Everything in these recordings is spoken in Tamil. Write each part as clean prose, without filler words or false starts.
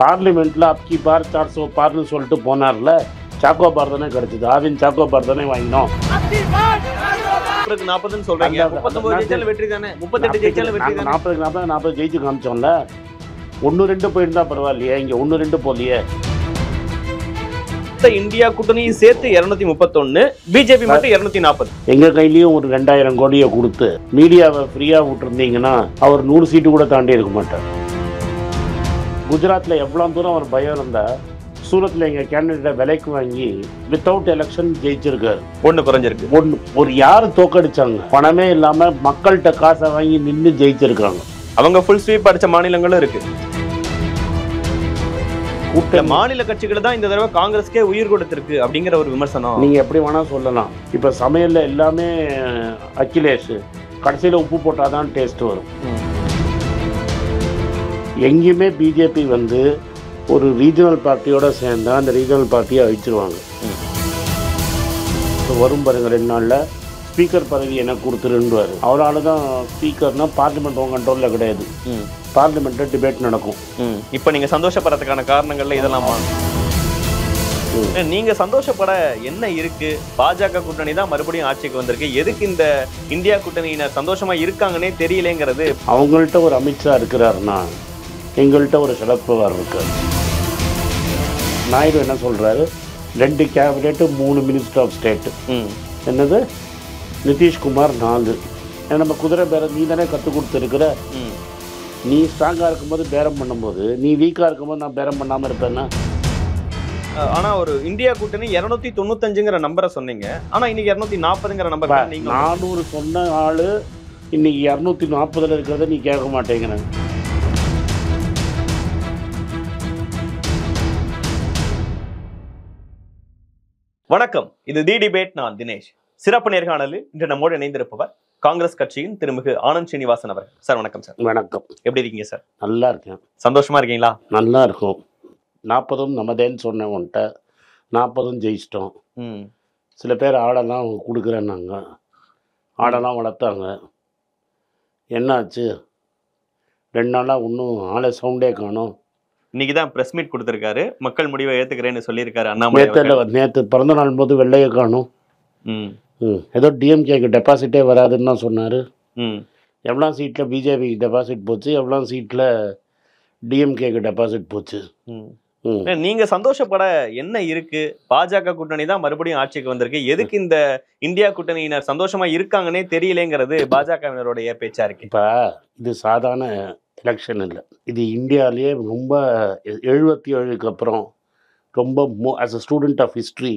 பார்லிமெண்ட்ல அப்கி பார் 400 பார்னு சொல்லிட்டு போனார்ல, சாக்கோ பார் தானே கிடைச்சது. ஆவின் சாக்கோ பார் தானே வாங்கினோம். 40ன்னு சொல்றீங்க. 39 ஜெயிச்சாலும் வெற்றி தானே. 38 ஜெயிச்சாலும் வெற்றி தானே. 40 ஜெயிச்சு காமிச்சோம்ல. 1-2 போயிருந்தா பரவாயில்லையே, இங்க 1-2 போலியே. இந்தியா கூட்டணியை சேர்த்து 231, பிஜேபி மட்டும் 240. எங்க கையிலயும் ஒரு 2000 கோடியை கொடுத்து மீடியாவை ஃப்ரீயா விட்டுருந்தீங்கன்னா அவர் 100 சீட்டு கூட தாண்டி இருக்க மாட்டார். குஜராத்ல எவ்வளவு தூரம் அவர் பயம் இருந்தா, சூரத்ல எங்க கேண்டிடேட்டை விலைக்கு வாங்கி வித்தவுட் எலெக்ஷன் ஜெயிச்சிருக்காரு. ஒண்ணு குறைஞ்சிருக்கு. ஒரு யாரு தோக்கடிச்சாங்க? பணமே இல்லாம மக்கள்கிட்ட காசை வாங்கி நின்று ஜெயிச்சிருக்காங்க. அவங்க ஃபுல் ஸ்வீப் அடிச்ச மாநிலங்களும் இருக்கு. மாநில கட்சிகள் தான் இந்த தடவை காங்கிரஸ்க்கே உயிர் கொடுத்திருக்கு அப்படிங்கிற ஒரு விமர்சனம் நீங்க எப்படி வேணா சொல்லலாம். இப்ப சமையல்ல எல்லாமே அகிலேஷ், கடைசியில உப்பு போட்டாதான் டேஸ்ட் வரும். எங்கேயுமே பிஜேபி வந்து ஒரு ரீஜனல் பார்ட்டியோட சேர்ந்தா அந்த ரீஜனல் பார்ட்டியை அழிச்சிருவாங்க. வரும் பாருங்க 2 நாள்ல ஸ்பீக்கர் பதவி எனக்கு கொடுத்துருன்றாரு. அவரால் தான் ஸ்பீக்கர்னா பார்லிமெண்ட் உங்க கண்ட்ரோல்ல கிடையாது. பார்லிமெண்ட்ல டிபேட் நடக்கும். இப்ப நீங்க சந்தோஷப்படுறதுக்கான காரணங்கள்ல இதெல்லாமா? நீங்க சந்தோஷப்பட என்ன இருக்கு? பாஜக கூட்டணி தான் மறுபடியும் ஆட்சிக்கு வந்திருக்கு. எதுக்கு இந்த இந்தியா கூட்டணியினர் சந்தோஷமா இருக்காங்கன்னே தெரியலங்கிறது. அவங்கள்ட்ட ஒரு அமித்ஷா இருக்கிறாருன்னா எங்கள்கிட்ட ஒரு சரத்பவார் இருக்காரு. நாயுடு என்ன சொல்றாரு? 2 கேபினெட் 3 மினிஸ்டர் ஆஃப் ஸ்டேட். என்னது? நிதிஷ்குமார் 4. நம்ம குதிரை பேரம் நீ தானே கற்றுக் கொடுத்துருக்குற. நீ ஸ்ட்ராங்காக இருக்கும்போது பேரம் பண்ணும்போது, நீ வீக்காக இருக்கும்போது நான் பேரம் பண்ணாமல் இருப்பேன்னா? ஆனா ஒரு இந்தியா கூட்டணி 295ங்கிற நம்பரை சொன்னீங்க. ஆனா இன்னைக்கு 240ங்கிற நம்பர். 400 சொன்ன ஆளு இன்னைக்கு 240ல் இருக்கிறத நீ கேட்க மாட்டேங்கிற. வணக்கம், இது தி டிபேட். நான் தினேஷ். சிறப்பு நேர்காணலில் இன்று நம்மோடு இணைந்திருப்பவர் காங்கிரஸ் கட்சியின் திருமிகு ஆனந்த் ஸ்ரீனிவாசன் அவர்கள். சார் வணக்கம். சார் வணக்கம். எப்படி இருக்கீங்க சார்? நல்லா இருக்கேன். சந்தோஷமா இருக்கீங்களா? நல்லா இருக்கும். 40ம் நமதேன்னு சொன்னேன் உன்ட்ட. 40ம் ஜெயிச்சிட்டோம். சில பேர் ஆடெல்லாம் கொடுக்குறேன்னாங்க. ஆடெல்லாம் வளர்த்தாங்க. என்னாச்சு? 2 நாளாக இன்னும் ஆளை சவுண்டே காணும். இன்னைக்கு தான் ப்ரெஸ் மீட் கொடுத்துருக்காரு. மக்கள் முடிவை ஏற்றுக்கிறேன்னு சொல்லியிருக்காரு அண்ணாமலை. நேற்று பிறந்த நாள் போது வெள்ளையை காணும். ஏதோ டிஎம்கேக்கு டெபாசிட்டே வராதுன்னு தான் சொன்னார். எவ்வளோ சீட்டில் பிஜேபிக்கு டெபாசிட் போச்சு, எவ்வளோ சீட்டில் டிஎம்கேக்கு டெபாசிட் போச்சு. நீங்க சந்தோஷப்பட என்ன இருக்கு? பாஜக கூட்டணி தான் மறுபடியும் ஆட்சிக்கு வந்திருக்கு. எதுக்கு இந்த இந்தியா கூட்டணியினர் சந்தோஷமா இருக்காங்கன்னே தெரியலேங்கிறது பாஜகவினருடைய பேச்சா இருக்கு. இப்போ இது சாதாரண எலெக்ஷன் இல்லை. இது இந்தியாவிலேயே ரொம்ப 77க்கு அப்புறம் ரொம்ப as a student of history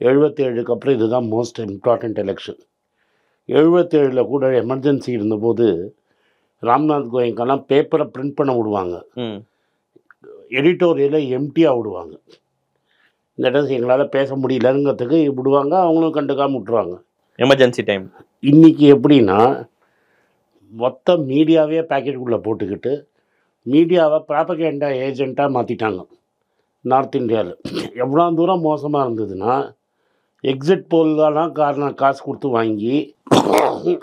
77க்கு அப்புறம் இதுதான் மோஸ்ட் இம்பார்ட்டண்ட் எலெக்ஷன். 77ல் கூட எமர்ஜென்சி இருந்தபோது ராம்நாத் கோயங்கெல்லாம் பேப்பரை பிரிண்ட் பண்ண விடுவாங்க, எடிட்டோரியலை எம்டியாக விடுவாங்க. இந்த இடத்துல எங்களால் பேச முடியலங்கிறதுக்கு விடுவாங்க, அவங்களும் கண்டுக்காமல் விட்டுருவாங்க எமர்ஜென்சி டைம். இன்றைக்கி எப்படின்னா மொத்த மீடியாவே பேக்கெட்டுக்குள்ளே போட்டுக்கிட்டு மீடியாவை ப்ராபகேண்டா ஏஜெண்ட்டாக மாற்றிட்டாங்க நார்த் இந்தியாவில். எவ்வளோ தூரம் மோசமாக இருந்ததுன்னா, எக்ஸிட் போல்லாம் காசு கொடுத்து வாங்கி,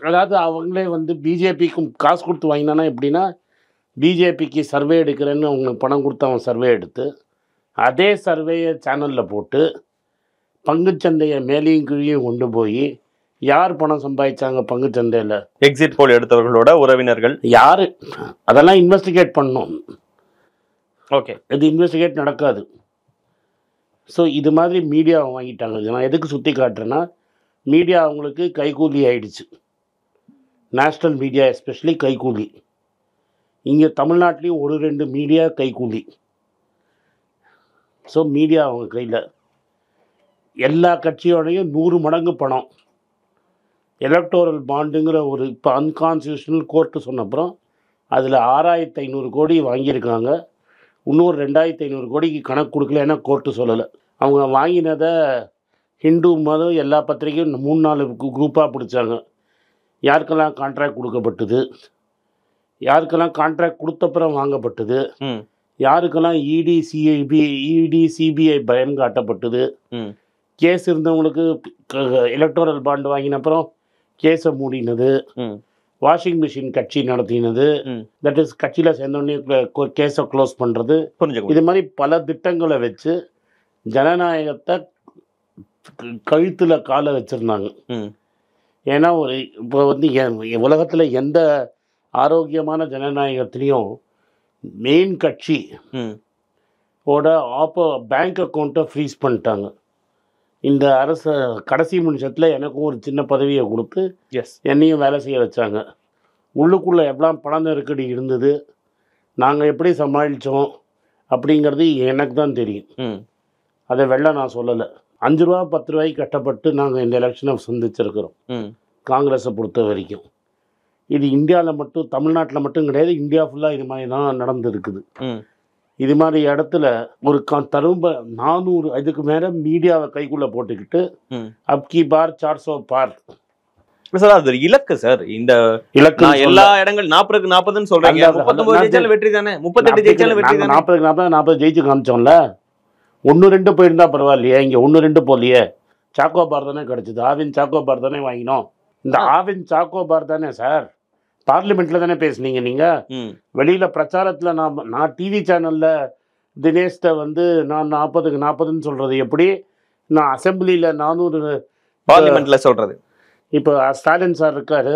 அதாவது அவங்களே வந்து பிஜேபிக்கும் காசு கொடுத்து வாங்கினானா எப்படின்னா, பிஜேபிக்கு சர்வே எடுக்கிறேன்னு அவங்களுக்கு பணம் கொடுத்து அவன் சர்வே எடுத்து அதே சர்வேயை சேனலில் போட்டு பங்குச்சந்தையை மேலேயும் கீழேயும் கொண்டு போய் யார் பணம் சம்பாதிச்சாங்க பங்குச்சந்தையில்? எக்ஸிட் போல் எடுத்தவர்களோட உறவினர்கள் யாரு? அதெல்லாம் இன்வெஸ்டிகேட் பண்ணணும். ஓகே, இது இன்வெஸ்டிகேட் நடக்காது. ஸோ இது மாதிரி மீடியாவை வாங்கிட்டாங்க. நான் எதுக்கு சுற்றி காட்டுறேன்னா, மீடியா அவங்களுக்கு கைக்கூலி ஆயிடுச்சு. நேஷ்னல் மீடியா எஸ்பெஷலி கைக்கூலி. இங்கே தமிழ்நாட்டிலையும் 1-2 மீடியா கைக்கூலி. ஸோ மீடியா அவங்க கையில். எல்லா கட்சியோடையும் 100 மடங்கு பணம். எலக்டோரல் பாண்டுங்கிற ஒரு இப்போ அன்கான்ஸ்டியூஷனல் கோர்ட்டு சொன்னப்புறம் அதில் 6500 கோடி வாங்கியிருக்காங்க. இன்னொரு 2500 கோடிக்கு கணக்கு கொடுக்கல, ஏன்னா கோர்ட்டு சொல்லலை. அவங்க வாங்கினதை ஹிந்து மதம் எல்லா பத்திரிகையும் 3-4 குரூப்பாக பிடிச்சாங்க. யாருக்கெல்லாம் கான்ட்ராக்ட் கொடுக்கப்பட்டது, யாருக்கெல்லாம் கான்ட்ராக்ட் கொடுத்தப்புறம் வாங்கப்பட்டது, யாருக்கெல்லாம் இடி சிபிஐ பயம் காட்டப்பட்டது, கேஸ் இருந்தவங்களுக்கு எலக்டோரல் பாண்டு வாங்கினப்புறம் கேஸை மூடினது, வாஷிங் மிஷின் கட்சி நடத்தினது, தட் இஸ் கட்சியில் சேர்ந்தோடனே கேஸை க்ளோஸ் பண்ணுறது, இது மாதிரி பல திட்டங்களை வச்சு ஜனநாயகத்தை கழுத்தில் காலை வச்சுருந்தாங்க. ஏன்னா இப்போ வந்து உலகத்தில் எந்த ஆரோக்கியமான ஜனநாயகத்திலையும் மெயின் கட்சி பேங்க் அக்கௌண்ட்டை ஃப்ரீஸ் பண்ணிட்டாங்க. இந்த அரசு கடைசி நிமிஷத்தில் எனக்கும் ஒரு சின்ன பதவியை கொடுத்து என்னையும் வேலை செய்ய வச்சாங்க. உள்ளுக்குள்ளே எவ்வளோ பண நெருக்கடி இருந்தது, நாங்கள் எப்படி சமாளித்தோம் அப்படிங்கிறது எனக்கு தான் தெரியும். அதை நான் சொல்லலை. 5 ரூபா 10 ரூபாய்க்கு கட்டப்பட்டு நாங்கள் இந்த எலெக்ஷனை சந்திச்சிருக்கிறோம் காங்கிரஸை பொறுத்த வரைக்கும். இது இந்தியாவில் மட்டும், தமிழ்நாட்டில் மட்டும் கிடையாது, இந்தியா ஃபுல்லாக இது மாதிரி தான் நடந்துருக்குது. இது மாதிரி இடத்துல ஒரு தரும்ப 400 இதுக்கு மேலே மீடியாவை கைக்குள்ளே போட்டுக்கிட்டு அப்கி பார் 400 பார் சார், அது இலக்கு சார். இந்த இலக்கு எல்லா இடங்கள் 40க்கு 40ன்னு சொல்றாங்க. 39 ஜெயிச்சாலும் வெற்றி தானே, 38 ஜெயிச்சாலும் வெற்றி தானே. 40க்கு 40 ஜெயிச்சு காமிச்சோம்ல. 1-2 போயிருந்தா பரவாயில்லையே, இங்கே 1-2 போலையே. சாக்கோ பார் தானே கிடச்சிது, ஆவின் சாக்கோ பார் தானே வாங்கினோம். இந்த ஆவின் சாக்கோ பார் தானே சார் பார்லிமெண்ட்ல தானே பேசுனீங்க நீங்கள். வெளியில் பிரச்சாரத்தில் நான் டிவி சேனலில் தினேஷ்ட வந்து நான் 40க்கு 40ன்னு சொல்கிறது எப்படி, நான் அசம்பிளியில் 400 பார்லிமெண்ட்டில் சொல்கிறது. இப்போ ஸ்டாலின் சார் இருக்காரு,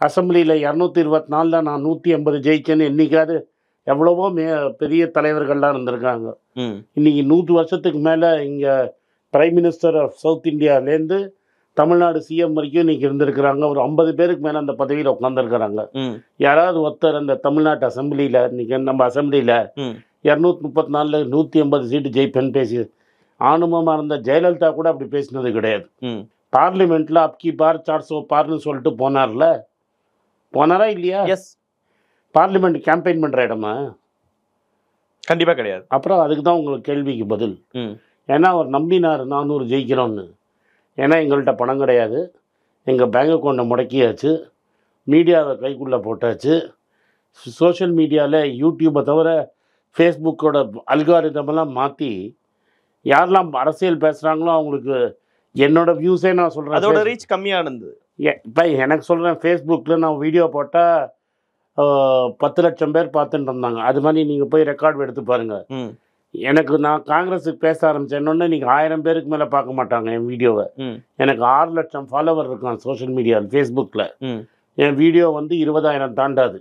அசம்பிளியில் 224 நான் 180 ஜெயிச்சேன்னு என்னைக்காவது எவ்வளவோ பெரிய தலைவர்கள்லாம் இருந்திருக்காங்க. இன்னைக்கு 100 வருஷத்துக்கு மேலே இங்கே பிரைம் மினிஸ்டர் ஆஃப் சவுத் இந்தியாவிலேருந்து தமிழ்நாடு சிஎம் வரைக்கும் இன்னைக்கு இருந்திருக்கிறாங்க. ஒரு 50 பேருக்கு மேலே அந்த பதவியில் உட்காந்துருக்கிறாங்க. யாராவது ஒருத்தர் அந்த தமிழ்நாட்டு அசம்பிளியில், இன்னைக்கு நம்ம அசம்பிளியில் 234 180 சீட்டு ஜெயிப்பேன்னு பேசி ஆணுமமாக இருந்த ஜெயலலிதா கூட அப்படி பேசினது கிடையாது. பார்லிமெண்ட்டில் அப்கி பார் 400 பார்னு சொல்லிட்டு போனாரா இல்லையா? பார்லிமெண்ட் கேம்பெயின் பண்ணுற இடமா? கண்டிப்பாக கிடையாது. அப்புறம் அதுக்கு தான் உங்களுக்கு கேள்விக்கு பதில். ஏன்னா அவர் நம்பினார் 400 ஜெயிக்கிறோன்னு. ஏன்னா எங்கள்கிட்ட பணம் கிடையாது, எங்கள் பேங்க் அக்கௌண்ட்டை முடக்கியாச்சு, மீடியாவை கைக்குள்ளே போட்டாச்சு, சோஷியல் மீடியாவில் யூடியூப்பை தவிர ஃபேஸ்புக்கோட அல்காரிதமெல்லாம் மாற்றி யாரெல்லாம் அரசியல் பேசுகிறாங்களோ அவங்களுக்கு என்னோடய வியூஸே நான் சொல்கிறேன், அதோட ரீச் கம்மியானது. இப்போ எனக்கு சொல்கிறேன், ஃபேஸ்புக்கில் நான் வீடியோ போட்டால் 10 லட்சம் பேர் பார்த்துட்டு இருந்தாங்க. அது மாதிரி நீங்கள் போய் ரெக்கார்டு எடுத்து பாருங்கள். நான் காங்கிரஸுக்கு பேச ஆரம்பித்தேன்னொன்னே நீங்கள் 1000 பேருக்கு மேலே பார்க்க மாட்டாங்க என் வீடியோவை. எனக்கு 6 லட்சம் ஃபாலோவர் இருக்கான் சோஷியல் மீடியாவில், ஃபேஸ்புக்கில். என் வீடியோ வந்து 20,000 தாண்டாது.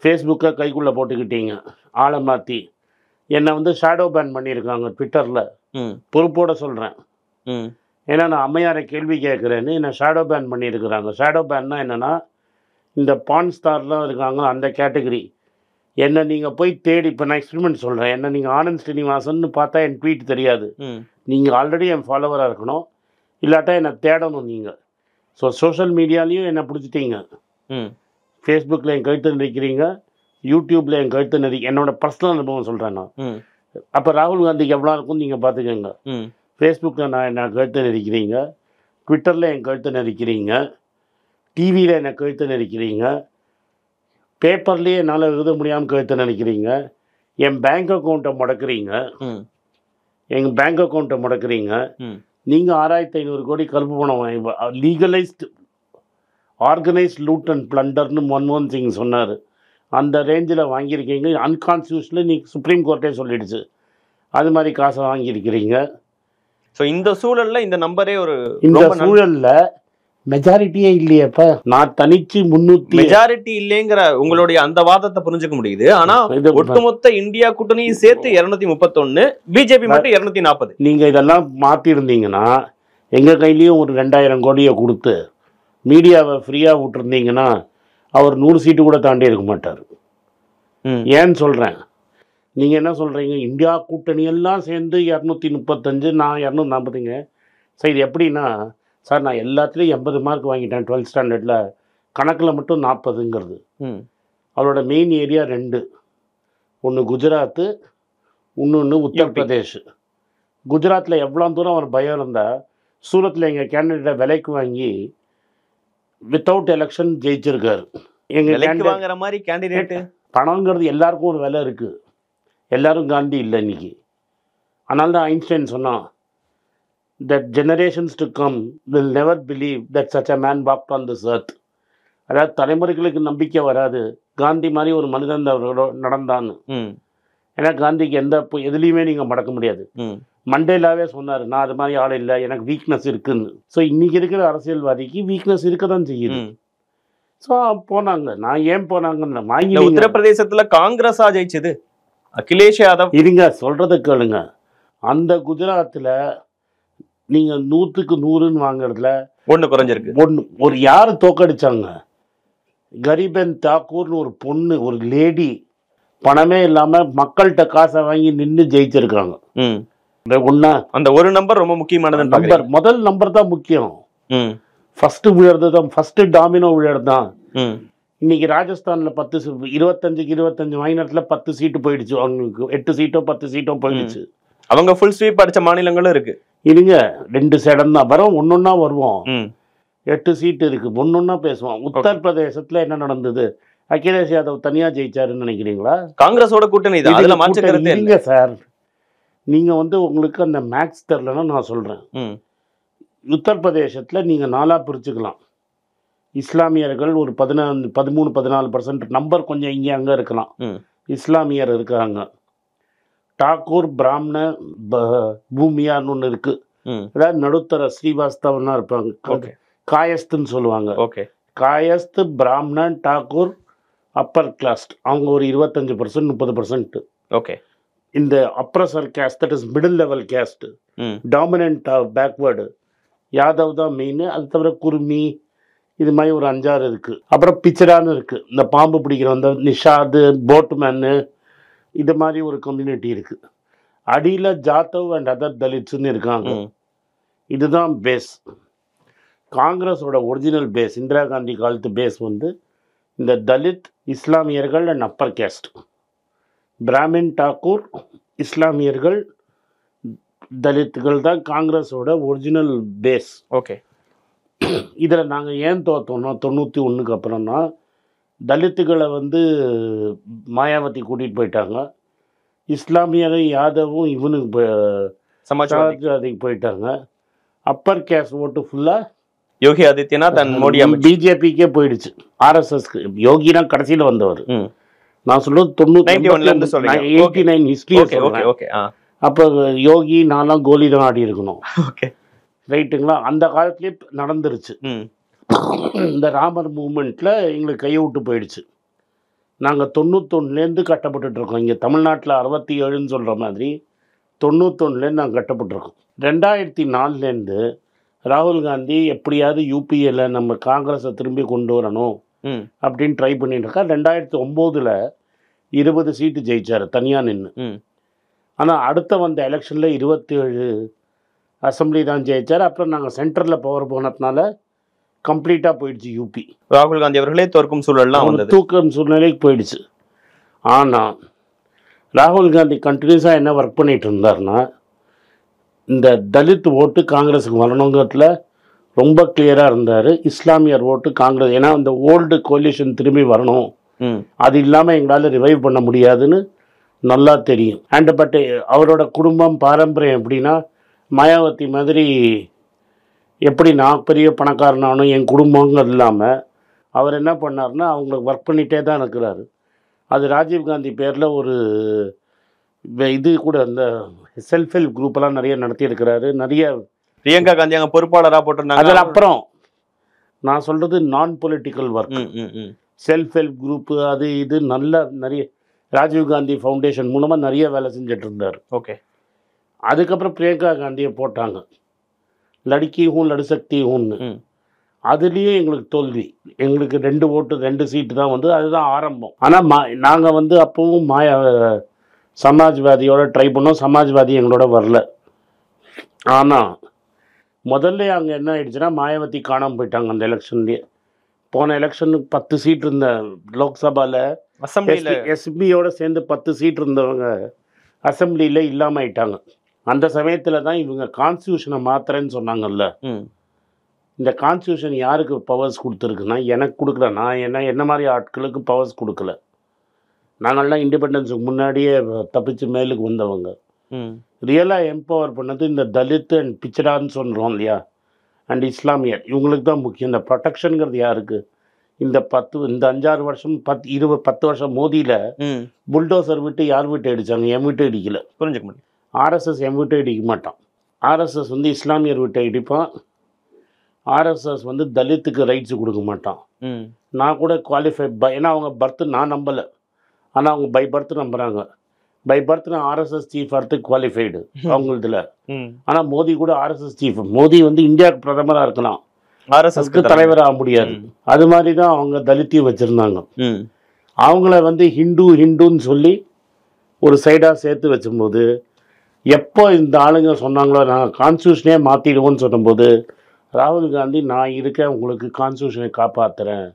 ஃபேஸ்புக்கை கைக்குள்ளே போட்டுக்கிட்டீங்க, ஆளை மாற்றி என்னை வந்து ஷேடோ பேன் பண்ணியிருக்காங்க ட்விட்டரில். பொறுப்போடு சொல்கிறேன், ஏன்னா நான் அம்மையாரை கேள்வி கேட்குறேன்னு என்னை ஷேடோ பேன் பண்ணியிருக்கிறாங்க. ஷேடோ பேன்னா என்னென்னா, இந்த பான் ஸ்டார்லாம் இருக்காங்க அந்த கேட்டகரி. என்னை நீங்கள் போய் தேடி, இப்போ நான் எக்ஸ்பெரிமெண்ட் சொல்கிறேன், என்ன நீங்கள் ஆனந்த் ஸ்ரீனிவாசன் பார்த்தா என் ட்வீட் தெரியாது. நீங்கள் ஆல்ரெடி என் ஃபாலோவராக இருக்கணும், இல்லாட்டா என்னை தேடணும் நீங்கள். ஸோ சோஷியல் மீடியாலையும் என்னை பிடிச்சிட்டீங்க, ஃபேஸ்புக்கில் என் கழுத்து நெரிக்கிறீங்க, யூடியூப்பில் என் கழுத்து என்னோட பர்சனல் அனுபவம் சொல்கிறேன் நான். அப்போ ராகுல் காந்திக்கு எவ்வளோ இருக்கும்னு நீங்கள் பார்த்துக்கோங்க. ஃபேஸ்புக்கில் என்னை கழுத்து நெரிக்கிறீங்க, ட்விட்டரில் என் கழுத்து நெரிக்கிறீங்க, டிவியில் என்னை கழுத்து நெரிக்கிறீங்க, பேப்பர்லேயே என்னால் எழுத முடியாமல் கழுத்து நினைக்கிறீங்க, என் பேங்க் அக்கௌண்ட்டை முடக்கிறீங்க, எங்கள் பேங்க் அக்கௌண்ட்டை முடக்கிறீங்க. நீங்கள் 6500 கோடி கருப்பு பணம் லீகலைஸ்டு ஆர்கனைஸ்ட் லூட் அண்ட் பிளண்டர்னு மன்மோகன் சிங் சொன்னார். அந்த ரேஞ்சில் வாங்கியிருக்கீங்க. அன்கான்ஸ்டியூஷனில் நீங்கள் சுப்ரீம் கோர்ட்டே சொல்லிடுச்சு, அது மாதிரி காசை வாங்கியிருக்கிறீங்க. ஸோ இந்த சூழலில் இந்த நம்பரே இந்த சூழலில் மெஜாரிட்டியே இல்லையப்ப. நான் தனிச்சு 300 மெஜாரிட்டி இல்லைங்கிற உங்களுடைய அந்த வாதத்தை புரிஞ்சுக்க முடியுது. ஆனா ஒட்டுமொத்த இந்தியா கூட்டணியும் சேர்த்து 231, பிஜேபி மட்டும் 240. நீங்க இதெல்லாம் மாத்திருந்தீங்கன்னா எங்க கையிலயும் ஒரு 2000 கோடியை கொடுத்து மீடியாவை ஃப்ரீயா விட்டுருந்தீங்கன்னா அவர் 100 சீட்டு கூட தாண்டி இருக்க மாட்டார். ஏன்னு சொல்றேன், நீங்க என்ன சொல்றீங்க, இந்தியா கூட்டணி எல்லாம் சேர்ந்து 235, நான் 240ங்க. சார் இது எப்படின்னா, சார் நான் எல்லாத்துலேயும் 80 மார்க் வாங்கிட்டேன் 12th ஸ்டாண்டர்டில், கணக்கில் மட்டும் 40ங்கிறது. அவரோட மெயின் ஏரியா 2, ஒன்று குஜராத்து, இன்னொன்று உத்தரப்பிரதேஷ். குஜராத்தில் எவ்வளோ தூரம் அவர் பயம் இருந்தால், சூரத்தில் எங்கள் கேண்டிடேட்டை விலைக்கு வாங்கி வித்தவுட் எலெக்ஷன் ஜெயிச்சிருக்காரு. எங்கள் வாங்குற மாதிரி கேண்டிடேட்டு. பணங்கிறது எல்லாருக்கும் ஒரு விலை இருக்குது, எல்லாரும் காந்தி இல்லை இன்னைக்கு. அதனால தான் ஐன்ஸ்டைன் சொன்னான், that generations to come will never believe that such a man walked on this earth. அதாவது தலைமுறைகளுக்கு நம்பிக்கை வராது. காந்தி மாதிரி ஒரு மனிதன் அவர்களோட நடந்தான்னு. ஏன்னா காந்திக்கு எதுலேயுமே நீங்கள் மடக்க முடியாது. மண்டேலாவே சொன்னார், நான் அது மாதிரி ஆள் இல்லை, எனக்கு வீக்னஸ் இருக்குன்னு. ஸோ இன்னைக்கு இருக்கிற அரசியல்வாதிக்கு வீக்னஸ் இருக்க தான் செய்யுது. ஸோ போனாங்க. நான் ஏன் போனாங்கன்னு வாங்கி உத்தரப்பிரதேசத்துல காங்கிரஸா ஜெயிச்சது, அகிலேஷ் யாதவ். இருங்க சொல்றதை கேளுங்க. அந்த குஜராத்தில் நீங்கள் 100க்கு 100ன்னு வாங்குறதுல ஒன்று குறைஞ்சிருக்கு. ஒரு யார் தோக்கடிச்சாங்க? கரிபென் தாக்கூர்னு ஒரு பொண்ணு, ஒரு லேடி, பணமே இல்லாமல் மக்கள்கிட்ட காசை வாங்கி நின்று ஜெயிச்சிருக்காங்க. ஒன்னா அந்த ஒரு நம்பர் ரொம்ப முக்கியமானது. நம்பர் முதல் நம்பர் தான் முக்கியம். ஃபர்ஸ்ட் விழுறது தான், ஃபர்ஸ்ட் டாமினோ விழுறது தான். இன்னைக்கு ராஜஸ்தான்ல 25க்கு 25 மாநிலத்துல 10 சீட்டு போயிடுச்சு. அவங்களுக்கு 8 சீட்டோ 10 சீட்டோ போயிடுச்சு. அவங்க ஃபுல் ஸ்வீப் அடிச்ச மாநிலங்களும் இருக்கு. இருங்க 2 சடம் தான் வரும், ஒன்னொன்னா வருவோம். 8 சீட்டு இருக்கு, ஒன்னொன்னா பேசுவோம். உத்தரப்பிரதேசத்துல என்ன நடந்தது? அகிலேஷ் யாதவ் தனியா ஜெயிச்சாருன்னு நினைக்கிறீங்களா? காங்கிரஸோட கூட்டணி தான், அதுல மாற்றுக்கிறது இல்லைங்க சார். நீங்க உங்களுக்கு அந்த மேக்ஸ் தெரியலன்னா நான் சொல்றேன். உத்தரப்பிரதேசத்துல நீங்க 4ஆ பிரிச்சுக்கலாம். இஸ்லாமியர்கள் ஒரு 13-14% நம்பர், கொஞ்சம் இங்கே அங்கே இருக்கலாம். இஸ்லாமியர் இருக்காங்க. டாக்கூர், பிராமண, பூமியார்னு ஒன்று இருக்கு. அதாவது நடுத்தர ஸ்ரீவாஸ்தவனா இருப்பாங்க. காயஸ்துன்னு சொல்லுவாங்க. காயஸ்து, பிராமணன், டாக்கூர், அப்பர் கிளாஸ்ட். அவங்க ஒரு 25% 30%. இந்த oppressor caste, that is middle level caste, dominant backward, Yadav தான் மெயின். அது தவிர குர்மி, இது மாதிரி ஒரு 5-6 இருக்குது. அப்புறம் பிச்சரான்னு இருக்குது, இந்த பாம்பு பிடிக்கிற அந்த நிஷாது, போட்மேனு, இது மாதிரி ஒரு கம்யூனிட்டி இருக்குது. அடியில் ஜாதவ் அண்ட் அதர் தலித்ஸ்ன்னு இருக்காங்க. இதுதான் பேஸ். காங்கிரஸோட ஒரிஜினல் பேஸ், இந்திரா காந்தி காலத்து பேஸ் இந்த தலித், இஸ்லாமியர்கள் and upper caste. Brahmin, Thakur, இஸ்லாமியர்கள், தலித்துகள் தான் காங்கிரஸோட ஒரிஜினல் பேஸ். இதில் நாங்கள் ஏன் தோற்றோம்னா 91க்கு அப்புறம்னா, தலித்துகளை மாயாவதி கூட்டிகிட்டு போயிட்டாங்க. இஸ்லாமியரும் யாதவும் இவனுக்கு சமாஜ்வாதிக்கு போயிட்டாங்க. அப்பர் கேஸ்ட் ஓட்டு ஃபுல்லாக யோகி ஆதித்யநாத் மோடி பிஜேபிக்கே போயிடுச்சு. ஆர்எஸ்எஸ்க்கு யோகினா கடைசியில் வந்தவர். நான் சொல்றது 89 ஹிஸ்டரியை சொல்றேன். அப்போ யோகி நான்லாம் கோலி தான் ஆடி இருக்கணும். ரைட்டுங்களா? அந்த காலத்துலேயே நடந்துருச்சு. இந்த ராமர் மூமெண்ட்ல எங்களுக்கு கையை விட்டு போயிடுச்சு. நாங்கள் 91லேருந்து கட்டப்பட்டு இருக்கோம். இங்கே தமிழ்நாட்டில் 67ன்னு சொல்கிற மாதிரி 91லேருந்து நாங்கள் கட்டப்பட்டுருக்கோம். 2004லேருந்து ராகுல் காந்தி எப்படியாவது யூபிஏல நம்ம காங்கிரஸை திரும்பி கொண்டு வரணும் அப்படின்னு ட்ரை பண்ணிட்டு இருக்கா. 2009ல் 20 சீட்டு ஜெயிச்சார் தனியாக நின்று. ஆனால் அடுத்த வந்த எலெக்ஷனில் 27 அசம்பிளி தான் ஜெயிச்சார். அப்புறம் நாங்கள் சென்டரில் பவர் போனதுனால கம்ப்ளீட்டாக போயிடுச்சு யூபி. ராகுல் காந்தி அவர்களே தோற்கும் சூழல்லாம் தூக்கம் சூழ்நிலைக்கு போயிடுச்சு. ஆனால் ராகுல் காந்தி கண்டினியூஸாக என்ன ஒர்க் பண்ணிட்டு இருந்தார்னா, இந்த தலித் ஓட்டு காங்கிரஸுக்கு வரணுங்கிறதுல ரொம்ப கிளியராக இருந்தார். இஸ்லாமியர் ஓட்டு காங்கிரஸ், ஏன்னா இந்த ஓல்டு கோலிஷன் திரும்பி வரணும், அது இல்லாமல் எங்களால் ரிவைவ் பண்ண முடியாதுன்னு நல்லா தெரியும். அண்ட் பட் அவரோட குடும்பம் பாரம்பரியம் எப்படின்னா, மாயாவதி மாதிரி எப்படி நான் பெரிய பணக்காரனானும் என் குடும்பங்கிறது இல்லாமல் அவர் என்ன பண்ணார்னா, அவங்களுக்கு ஒர்க் பண்ணிகிட்டே தான் இருக்கிறாரு. அது ராஜீவ்காந்தி பேரில் ஒரு இது கூட அந்த செல்ஃப் ஹெல்ப் குரூப்பெல்லாம் நிறைய நடத்தியிருக்கிறாரு. நிறைய பிரியங்கா காந்தி அங்கே பொறுப்பாளராக போட்டிருந்தாங்க. அதில் அப்புறம் நான் சொல்கிறது நான் political work, self help group, அது இது நிறைய ராஜீவ்காந்தி ஃபவுண்டேஷன் மூலமாக நிறைய வேலை செஞ்சுட்டு இருந்தார். அதுக்கப்புறம் பிரியங்கா காந்தியை போட்டாங்க, லடுக்கி ஹூன் லடுசக்தி ஹூன்னு. அதுலேயும் எங்களுக்கு தோல்வி. எங்களுக்கு 2 ஓட்டு 2 சீட்டு தான் அதுதான் ஆரம்பம். ஆனால் நாங்கள் அப்போவும் சமாஜ்வாதியோட ட்ரை பண்ணோம். சமாஜ்வாதி எங்களோட வரல. ஆனால் முதல்ல அங்கே என்ன ஆயிடுச்சுன்னா, மாயாவதி காணாமல் போயிட்டாங்க அந்த எலெக்ஷன்லேயே. போன எலெக்ஷனுக்கு 10 சீட் இருந்த லோக்சபாவில் எஸ்பியோட சேர்ந்து 10 சீட் இருந்தவங்க அசம்பிளியில் இல்லாமல் ஆயிட்டாங்க. அந்த சமயத்தில் தான் இவங்க கான்ஸ்டியூஷனை மாத்துறேன்னு சொன்னாங்கல்ல. இந்த கான்ஸ்டியூஷன் யாருக்கு பவர்ஸ் கொடுத்துருக்குன்னா, எனக்கு கொடுக்கல. நான் என்ன மாதிரி ஆட்களுக்கு பவர்ஸ் கொடுக்கல. நாங்கள்லாம் இண்டிபெண்டன்ஸுக்கு முன்னாடியே தப்பிச்சு மேலுக்கு வந்தவங்க. ரியலாக எம்பவர் பண்ணது இந்த தலித் அண்ட் பிச்சரான்னு சொல்கிறோம் இல்லையா, அண்ட் இஸ்லாமியர், இவங்களுக்கு தான் முக்கியம். இந்த ப்ரொடெக்ஷனுங்கிறது யாருக்கு? இந்த 5-6 வருஷம் 10 வருஷம் மோதியில் புல்டோசர் விட்டு யார் வீட்டை அடித்தாங்க? என் வீட்டை அடிக்கல. புரிஞ்சுக்க முடியும். ஆர்எஸ்எஸ் என் வீட்டை அடிக்க மாட்டான். ஆர்எஸ்எஸ் வந்து இஸ்லாமியர் வீட்டை அடிப்பான். ஆர்எஸ்எஸ் வந்து தலித்துக்கு ரைட்ஸு கொடுக்க மாட்டான். நான் கூட குவாலிஃபைட் ஏன்னா அவங்க பர்த் நான் நம்பலை, ஆனால் அவங்க பை பர்த் நம்புகிறாங்க. பை பர்த் நான் ஆர்எஸ்எஸ் சீஃப் ஆகிறதுக்கு குவாலிஃபைடு அவங்களதுல. ஆனால் மோடி கூட ஆர்எஸ்எஸ் சீஃப். மோடி வந்து இந்தியாவுக்கு பிரதமராக இருக்கலாம், ஆர்எஸ்எஸ்க்கு தலைவராக முடியாது. அது மாதிரி தான் அவங்க தலித்தையும் வச்சுருந்தாங்க. அவங்கள வந்து ஹிந்துன்னு சொல்லி ஒரு சைடாக சேர்த்து வச்சும்போது, எப்போ இந்த ஆளுங்க சொன்னாங்களோ நாங்கள் கான்ஸ்டியூஷனே மாற்றிடுவோன்னு சொன்னபோது, ராகுல் காந்தி நான் இருக்கேன் உங்களுக்கு கான்ஸ்டியூஷனை காப்பாற்றுறேன்.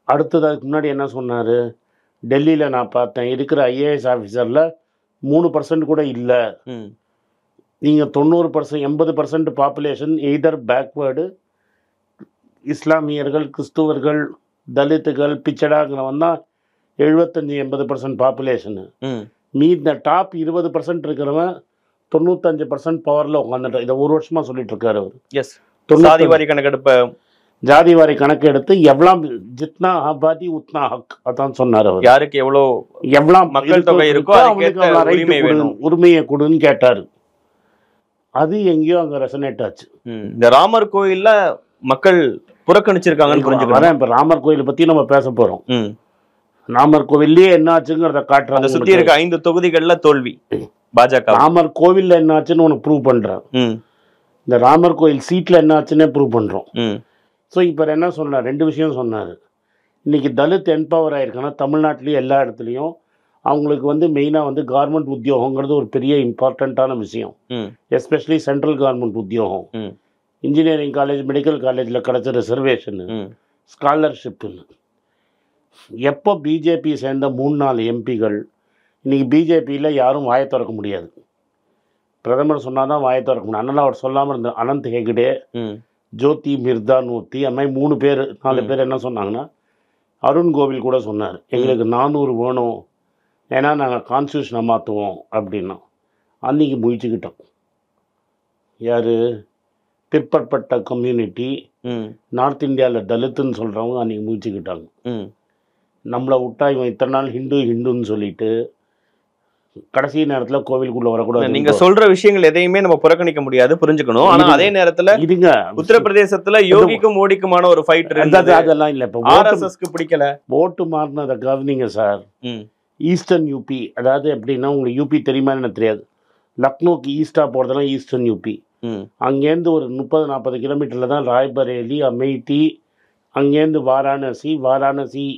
அடுத்தது அதுக்கு முன்னாடி என்ன சொன்னார்? டெல்லியில் நான் பார்த்தேன் இருக்கிற ஐஏஎஸ் ஆஃபீஸரில் 3% கூட இல்லை. நீங்கள் 90%, 80% பாப்புலேஷன் எய்தர் பேக்வேர்டு, இஸ்லாமியர்கள், கிறிஸ்துவர்கள், தலித்துகள், பிச்சடாங்கிறவன் தான் 75-80% பாப்புலேஷனு. இந்த டாப் 20% இருக்கிறவன் 95% பவரில் உட்காந்துட்டான். இதை ஒரு வருஷமாக சொல்லிட்டு இருக்காரு அவர். எஸ், ஜாதிவாரி கணக்கெடுப்ப ஜாதிவாரி கணக்கு எடுத்து எவ்வளோ ஜித்னா ஆபாதி உத்னா ஹக் அதான் சொன்னார் அவர். யாருக்கு எவ்வளோ மக்கள் தொகை இருக்கோ உரிமையை கொடுன்னு கேட்டார். அது எங்கேயோ அங்கே ரெசனேட் ஆச்சு. இந்த ராமர் கோயில்ல மக்கள் புறக்கணிச்சிருக்காங்கன்னு புரிஞ்சுக்கிறேன். இப்போ ராமர் கோயிலை பற்றி நம்ம பேச போகிறோம். ராமர் கோவில்லையே என்ன ஆச்சுங்கிறத காட்டுறாங்க. சுற்றி இருக்க 5 தொகுதிகள்ல தோல்வி பாஜக. ராமர் கோவில்ல என்ன ஆச்சுன்னு உனக்கு ப்ரூவ் பண்றேன். இந்த ராமர் கோயில் சீட்ல என்ன ஆச்சுன்னே ப்ரூவ் பண்றோம். ஸோ இப்போ என்ன சொன்னார்? 2 விஷயம் சொன்னார். இன்னைக்கு தலித் என்பவர் ஆயிருக்குன்னா தமிழ்நாட்டிலையும் எல்லா இடத்துலையும் அவங்களுக்கு வந்து மெயினாக வந்து கவர்மெண்ட் உத்தியோகங்கிறது ஒரு பெரிய இம்பார்ட்டண்ட்டான விஷயம். எஸ்பெஷலி சென்ட்ரல் கவர்மெண்ட் உத்தியோகம், இன்ஜினியரிங் காலேஜ், மெடிக்கல் காலேஜில் கிடைச்ச ரிசர்வேஷனு, ஸ்காலர்ஷிப்புன்னு. எப்போ பிஜேபி சேர்ந்த 3-4 எம்பிகள் இன்றைக்கி பிஜேபியில் யாரும் வாயை திறக்க முடியாது. பிரதமர் சொன்னால் தான் வாயை திறக்க முடியும். அதனால் அவர் சொல்லாமல் இருந்த அனந்த் ஹெக்டே, ஜோதி மிர்தா நூர்த்தி, அந்த மாதிரி 3 பேர் 4 பேர் என்ன சொன்னாங்கன்னா, அருண் கோவில் கூட சொன்னார் எங்களுக்கு 400 வேணும், ஏன்னா நாங்கள் கான்ஸ்டியூஷனை மாற்றுவோம் அப்படின்னா. அன்றைக்கி முயற்சிக்கிட்டோம். யார்? பிற்பட்ட கம்யூனிட்டி, நார்த் இந்தியாவில் தலித்துன்னு சொல்கிறவங்க அன்றைக்கி முயற்சிக்கிட்டாங்க. நம்மளை விட்டா இவன் இத்தனை நாள் ஹிந்துன்னு சொல்லிட்டு கடைசி நேரத்தில் கோவிலுக்குள்ள வரக்கூடாது. நீங்க சொல்ற விஷயங்கள் எதையுமே நம்ம புறக்கணிக்க முடியாது, புரிஞ்சுக்கணும். ஆனா அதே நேரத்துல இதுங்க உத்தரப்பிரதேசத்துல யோகிக்கும் மோடிக்குமான ஒரு ஃபைட் அதெல்லாம் இல்லை. இப்போ ஆர்எஸ்எஸ்க்கு பிடிக்கல, ஓட்டு மாறினதை கவனிங்க சார். ஈஸ்டர்ன் யூபி, அதாவது எப்படின்னா உங்களுக்கு யூபி தெரியுமான்னு எனக்கு தெரியாது. லக்னோக்கு ஈஸ்டாக போகிறதுலாம் ஈஸ்டர்ன் யூபி. அங்கேருந்து ஒரு 30-40 கிலோமீட்டரில் தான் ராய்பரேலி, அமேத்தி, அங்கேருந்து வாராணசி,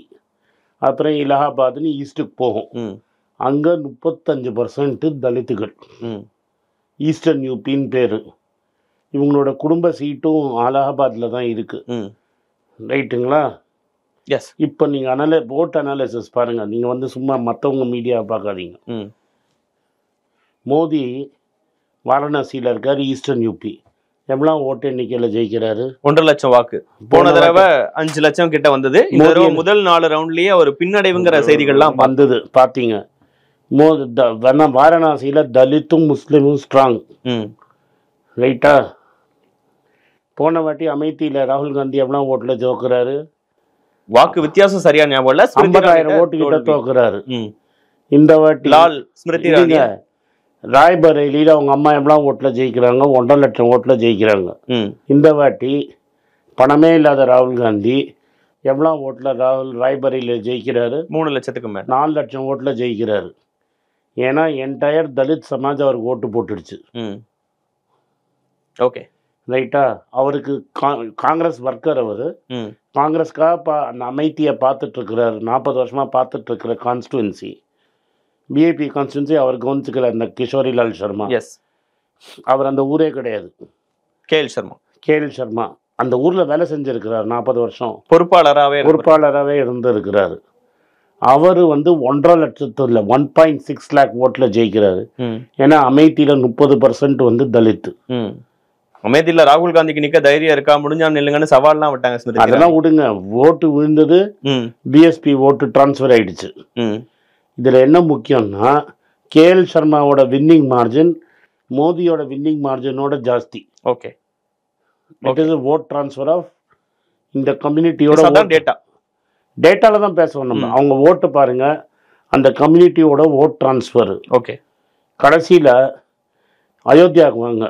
அப்புறம் இலகாபாத்னு ஈஸ்ட்டுக்கு போகும். அங்கே 35% தலித்துகள். ஈஸ்டர்ன் யூபின்னு பேர். இவங்களோட குடும்ப சீட்டும் அலகாபாத்தில் தான் இருக்குது. ரைட்டுங்களா? எஸ். இப்போ நீங்கள் ஓட் அனாலிசிஸ் பாருங்கள். நீங்கள் வந்து சும்மா மற்றவங்க மீடியாவை பார்க்காதீங்க. மோடி வாரணாசியில் இருக்கார், ஈஸ்டர்ன் யூபி. எவ்வளோ ஓட்டு எண்ணிக்கையில் ஜெயிக்கிறாரு? 1.5 லட்சம் வாக்கு. போன தடவை 5 லட்சம் கிட்ட வந்தது. இந்த தடவை முதல் 4 ரவுண்ட்லயே ஒரு பின்னடைவுங்கிற செய்திகள்லாம் வந்தது பார்த்தீங்க. வாரணாசியில் தலித்தும் முஸ்லீமும் ஸ்ட்ராங். ரைட்டா? போன வாட்டி அமேத்தியில் ராகுல் காந்தி எவ்வளோ ஓட்டில் ஜோக்குறாரு? வாக்கு வித்தியாசம் சரியா ஞாபகம் இல்லை, 50,000 ஓட்டு கிட்ட தோக்குறாரு. இந்த வாட்டி லால் ஸ்மிருதி இரானி ராய்பரேலியில் அவங்க அம்மா எவ்வளோ ஓட்டில் ஜெயிக்கிறாங்க? 1.5 லட்சம் ஓட்டில் ஜெயிக்கிறாங்க. இந்த வாட்டி பணமே இல்லாத ராகுல் காந்தி எவ்வளோ ஓட்டில் ராய்பரேலியில் ஜெயிக்கிறாரு? 3 லட்சத்துக்கு மேலே, 4 லட்சம் ஓட்டில் ஜெயிக்கிறாரு. ஏன்னா என்டையர் தலித் சமாஜ் அவருக்கு ஓட்டு போட்டுடுச்சு. ஓகே, ரைட்டா? அவருக்கு காங்கிரஸ் ஒர்க்கர், அவர் காங்கிரஸ்க்காக அந்த அமைதியை பார்த்துட்ருக்கிறார். 40 வருஷமாக பார்த்துட்ருக்கிற கான்ஸ்டுவன்சி, பிஏபி கான்ஸ்டுவன்சி அவர் கவனிச்சுக்கல. அந்த கிஷோரிலால் சர்மா, எஸ், அவர் அந்த ஊரே கிடையாது. கேஎல் சர்மா அந்த ஊரில் வேலை செஞ்சுருக்கிறார். 40 வருஷம் பொறுப்பாளராகவே இருந்திருக்கிறார். அவர் வந்து 1.5 லட்சத்தில் 1.6 லேக் ஓட்டில் ஜெயிக்கிறாரு. ஏன்னா அமேத்தியில் 30% வந்து தலித்து. அமேத்தியில் ராகுல் காந்திக்கு நிற்க தைரியம் இருக்கா? முடிஞ்சா நில்லுங்கன்னு சவால்லாம் விட்டாங்க. அதெல்லாம் விடுங்க, ஓட்டு விழுந்தது, பிஎஸ்பி ஓட்டு டிரான்ஸ்ஃபர் ஆயிடுச்சு. இதில் என்ன முக்கியம்னா, கேஎல் சர்மாவோட வின்னிங் மார்ஜின் மோடியோட வின்னிங் மார்ஜினோட ஜாஸ்தி. Okay, it is vote transfer of இந்த கம்யூனிட்டியோட டேட்டா டேட்டாவில் தான் பேசுவோம் நம்ம. அவங்க ஓட்டு பாருங்கள், அந்த கம்யூனிட்டியோட ஓட் ட்ரான்ஸ்ஃபர். ஓகே. கடைசியில் அயோத்தியாவுக்கு வாங்க,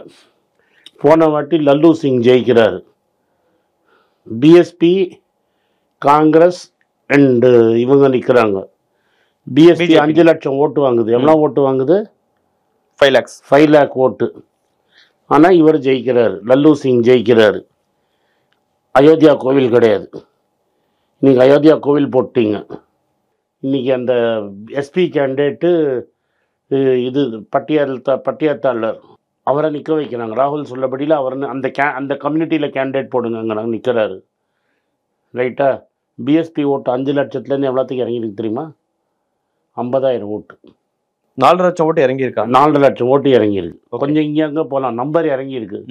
போன வாட்டி லல்லு சிங் ஜெயிக்கிறாரு. பிஎஸ்பி, காங்கிரஸ் அண்டு இவங்க நிற்கிறாங்க. பிஎஸ்பி 5 லட்சம் ஓட்டு வாங்குது. எவ்வளோ ஓட்டு வாங்குது? 5 lakh ஓட்டு. ஆனால் இவர் ஜெயிக்கிறாரு, லல்லு சிங் ஜெயிக்கிறாரு. அயோத்தியா கோவில் கிடையாது. நீங்கள் அயோத்தியா கோவில் போட்டீங்க. இன்றைக்கி அந்த எஸ்பி கேண்டிடேட்டு இது பட்டியத்தாளர் அவரை நிற்க வைக்கிறாங்க. ராகுல் சொல்லபடியில் அவர் அந்த கம்யூனிட்டியில் கேண்டிடேட் போடுங்க நிற்கிறாரு. ரைட்டா? பிஎஸ்பி ஓட்டு 5 லட்சத்துலேருந்து எவ்வளோத்துக்கு இறங்கிருக்கு தெரியுமா? 50,000 ஓட்டு. 4 லட்சம் ஓட்டு இறங்கியிருக்கா? 4 லட்சம் ஓட்டு இறங்கியிருக்கு. கொஞ்சம் இங்கே அங்கே போகலாம், நம்பர் இறங்கியிருக்கு.